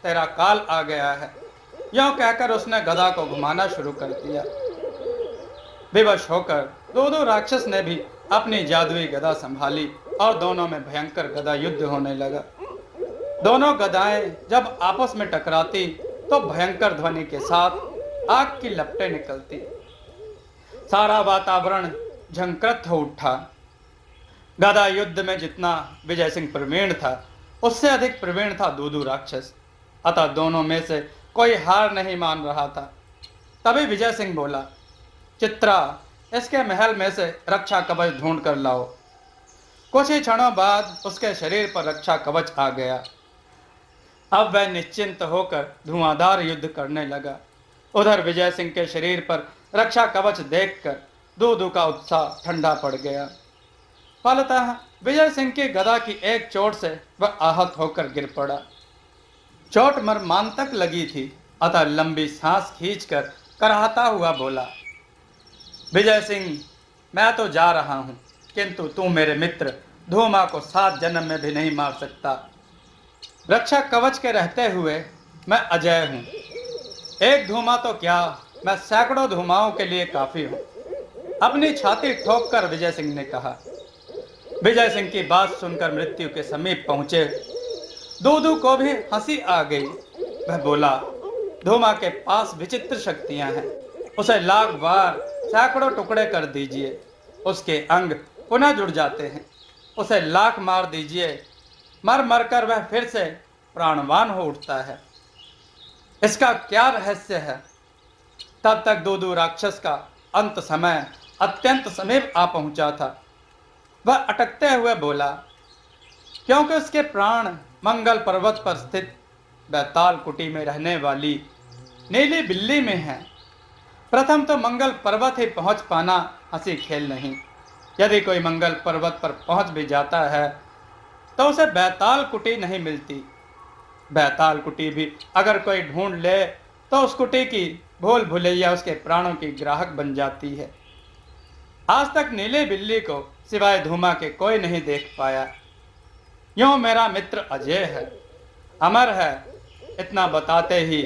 तेरा काल आ गया है। यूं कहकर उसने गदा को घुमाना शुरू कर दिया। विवश होकर दूदू राक्षस ने भी अपनी जादुई गदा संभाली और दोनों में भयंकर गदा युद्ध होने लगा। दोनों गदाएं जब आपस में टकराती तो भयंकर ध्वनि के साथ आग की लपटें निकलती। सारा वातावरण झंकृत हो उठा। गदा युद्ध में जितना विजय सिंह प्रवीण था उससे अधिक प्रवीण था दूदू राक्षस। अतः दोनों में से कोई हार नहीं मान रहा था। तभी विजय सिंह बोला, चित्रा, इसके महल में से रक्षा कवच ढूंढ कर लाओ। कुछ ही क्षणों बाद उसके शरीर पर रक्षा कवच आ गया। अब वह निश्चिंत होकर धुआंधार युद्ध करने लगा। उधर विजय सिंह के शरीर पर रक्षा कवच देखकर दूदू का उत्साह ठंडा पड़ गया। फलतः विजय सिंह की गदा की एक चोट से वह आहत होकर गिर पड़ा। चोट मर्मांतक लगी थी, अतः लंबी सांस खींचकर कराहता हुआ बोला, विजय सिंह, मैं तो जा रहा हूं, किंतु तू मेरे मित्र धूमा को 7 जन्म में भी नहीं मार सकता। रक्षा कवच के रहते हुए मैं अजय हूं। एक धूमा तो क्या, मैं सैकड़ों धूमाओं के लिए काफी हूं। अपनी छाती ठोक कर विजय सिंह ने कहा। विजय सिंह की बात सुनकर मृत्यु के समीप पहुंचे दूदू को भी हंसी आ गई। वह बोला, धूमा के पास विचित्र शक्तियां हैं, उसे लाख बार सैकड़ों टुकड़े कर दीजिए, उसके अंग पुनः जुड़ जाते हैं। उसे लाख मार दीजिए, मर मर कर वह फिर से प्राणवान हो उठता है। इसका क्या रहस्य है? तब तक दूदू राक्षस का अंत समय अत्यंत समीप आ पहुंचा था। वह अटकते हुए बोला, क्योंकि उसके प्राण मंगल पर्वत पर स्थित बैताल कुटी में रहने वाली नीली बिल्ली में है। प्रथम तो मंगल पर्वत ही पहुंच पाना हंसी खेल नहीं। यदि कोई मंगल पर्वत पर पहुंच भी जाता है तो उसे बैताल कुटी नहीं मिलती। बैताल कुटी भी अगर कोई ढूंढ ले तो उस कुटी की भूल भुलैया उसके प्राणों की ग्राहक बन जाती है। आज तक नीली बिल्ली को सिवाय धूमा के कोई नहीं देख पाया। यूं मेरा मित्र अजय है, अमर है। इतना बताते ही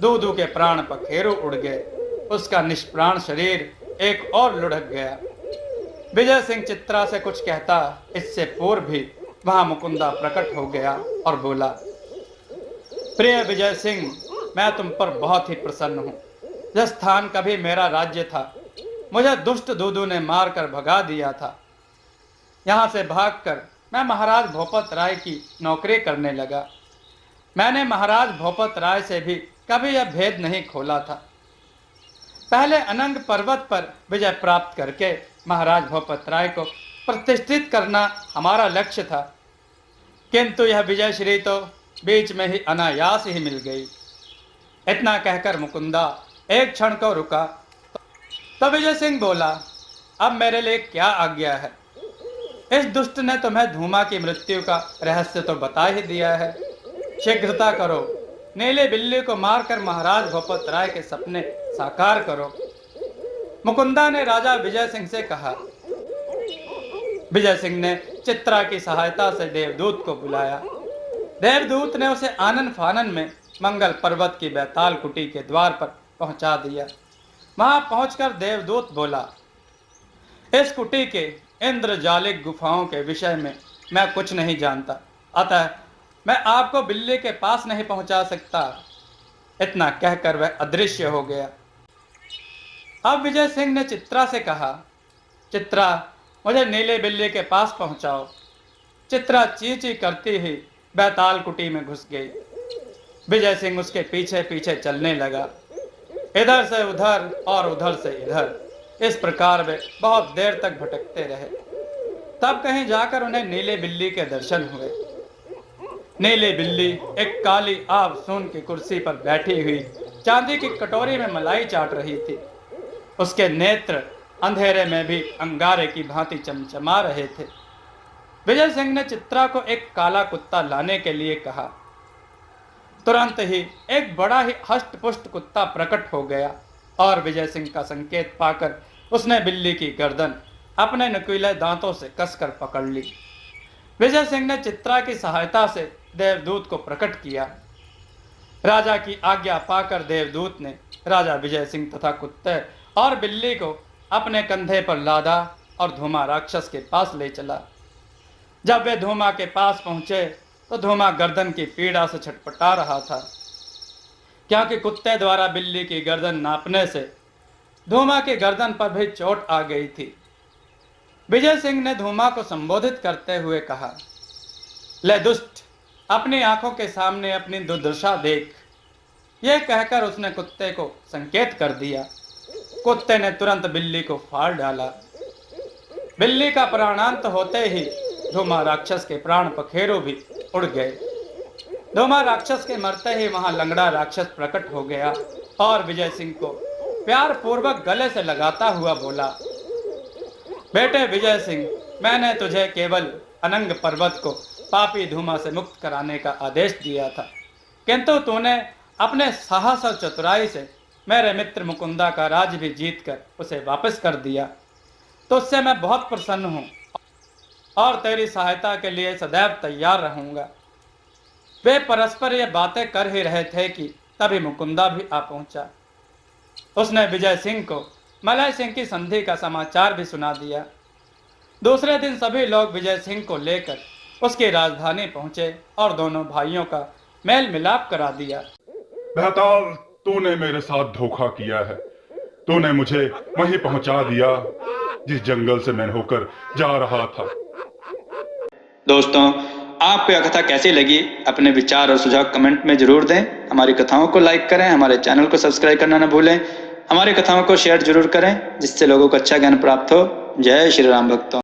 दूदू के प्राण पखेरु उड़ गए। उसका निष्प्राण शरीर एक और लुढ़क गया। विजय सिंह चित्रा से कुछ कहता इससे पूर्व भी वहां मुकुंदा प्रकट हो गया और बोला, प्रिय विजय सिंह, मैं तुम पर बहुत ही प्रसन्न हूं। यह स्थान कभी मेरा राज्य था, मुझे दुष्ट दूदू ने मारकर भगा दिया था। यहां से भागकर मैं महाराज भोपत राय की नौकरी करने लगा। मैंने महाराज भोपत राय से भी कभी यह भेद नहीं खोला था। पहले अनंग पर्वत पर विजय प्राप्त करके महाराज भोपत राय को प्रतिष्ठित करना हमारा लक्ष्य था, किंतु यह विजय श्री तो बीच में ही अनायास ही मिल गई। इतना कहकर मुकुंदा एक क्षण को रुका तो विजय सिंह बोला, अब मेरे लिए क्या आज्ञा है? इस दुष्ट ने तुम्हें धूमा की मृत्यु का रहस्य तो बता ही दिया है। शीघ्रता करो, नीले बिल्ली को मारकर महाराज भोपत राय के सपने साकार करो। मुकुंदा ने राजा विजय सिंह से कहा। विजय सिंह ने चित्रा की सहायता से देवदूत को बुलाया। देवदूत ने उसे आनन फानन में मंगल पर्वत की बैताल कुटी के द्वार पर पहुंचा दिया। वहां पहुंचकर देवदूत बोला, इस कुटी के इंद्रजालिक गुफाओं के विषय में मैं कुछ नहीं जानता, अतः मैं आपको बिल्ली के पास नहीं पहुंचा सकता। इतना कहकर वह अदृश्य हो गया। अब विजय सिंह ने चित्रा से कहा, चित्रा, मुझे नीले बिल्ली के पास पहुंचाओ। चित्रा ची ची करती ही बैताल कुटी में घुस गई। विजय सिंह उसके पीछे पीछे चलने लगा, इधर से उधर और उधर से इधर। इस प्रकार वे बहुत देर तक भटकते रहे। तब कहीं जाकर उन्हें नीले बिल्ली के दर्शन हुए। नीले बिल्ली एक काली आब सून की कुर्सी पर बैठी हुई चांदी की कटोरी में मलाई चाट रही थी। उसके नेत्र अंधेरे में भी अंगारे की भांति चमचमा रहे थे। विजय सिंह ने चित्रा को एक काला कुत्ता लाने के लिए कहा। तुरंत ही एक बड़ा ही हष्ट-पुष्ट कुत्ता प्रकट हो गया और विजय सिंह का संकेत पाकर उसने बिल्ली की गर्दन अपने नुकीले दांतों से कसकर पकड़ ली। विजय सिंह ने चित्रा की सहायता से देवदूत को प्रकट किया। राजा की आज्ञा पाकर देवदूत ने राजा विजय सिंह तथा कुत्ते और बिल्ली को अपने कंधे पर लादा और धूमा राक्षस के पास ले चला। जब वे धूमा के पास पहुंचे तो धूमा गर्दन की पीड़ा से छटपटा रहा था, क्योंकि कुत्ते द्वारा बिल्ली की गर्दन नापने से धूमा की गर्दन पर भी चोट आ गई थी। विजय सिंह ने धूमा को संबोधित करते हुए कहा, ले दुष्ट, अपनी आंखों के सामने अपनी दुर्दशा देख। यह कहकर उसने कुत्ते को संकेत कर दिया। कुत्ते ने तुरंत बिल्ली को फाड़ डाला। बिल्ली का प्राणांत होते ही धूमा राक्षस के प्राण पखेरु भी उड़ गए। धूमा राक्षस के मरते ही वहां लंगड़ा राक्षस प्रकट हो गया और विजय सिंह को प्यार पूर्वक गले से लगाता हुआ बोला, बेटे विजय सिंह, मैंने तुझे केवल अनंग पर्वत को पापी धूमा से मुक्त कराने का आदेश दिया था, किंतु तूने अपने साहस और चतुराई से मेरे मित्र मुकुंदा का राज भी जीतकर उसे वापस कर दिया। तो उससे मैं बहुत प्रसन्न हूँ और तेरी सहायता के लिए सदैव तैयार रहूंगा। वे परस्पर ये बातें कर ही रहे थे कि तभी मुकुंदा भी आ पहुंचा। उसने विजय सिंह को मलय सिंह की संधि का समाचार भी सुना दिया। दूसरे दिन सभी लोग विजय सिंह को लेकर उसकी राजधानी पहुंचे और दोनों भाइयों का मेल मिलाप करा दिया। बेहताल, तूने मेरे साथ धोखा किया है। तूने मुझे वहीं पहुंचा दिया जिस जंगल से मैं होकर जा रहा था। दोस्तों, आपको यह कथा कैसी लगी? अपने विचार और सुझाव कमेंट में जरूर दें। हमारी कथाओं को लाइक करें, हमारे चैनल को सब्सक्राइब करना न भूलें। हमारी कथाओं को शेयर जरूर करें जिससे लोगों को अच्छा ज्ञान प्राप्त हो। जय श्री राम भक्तों।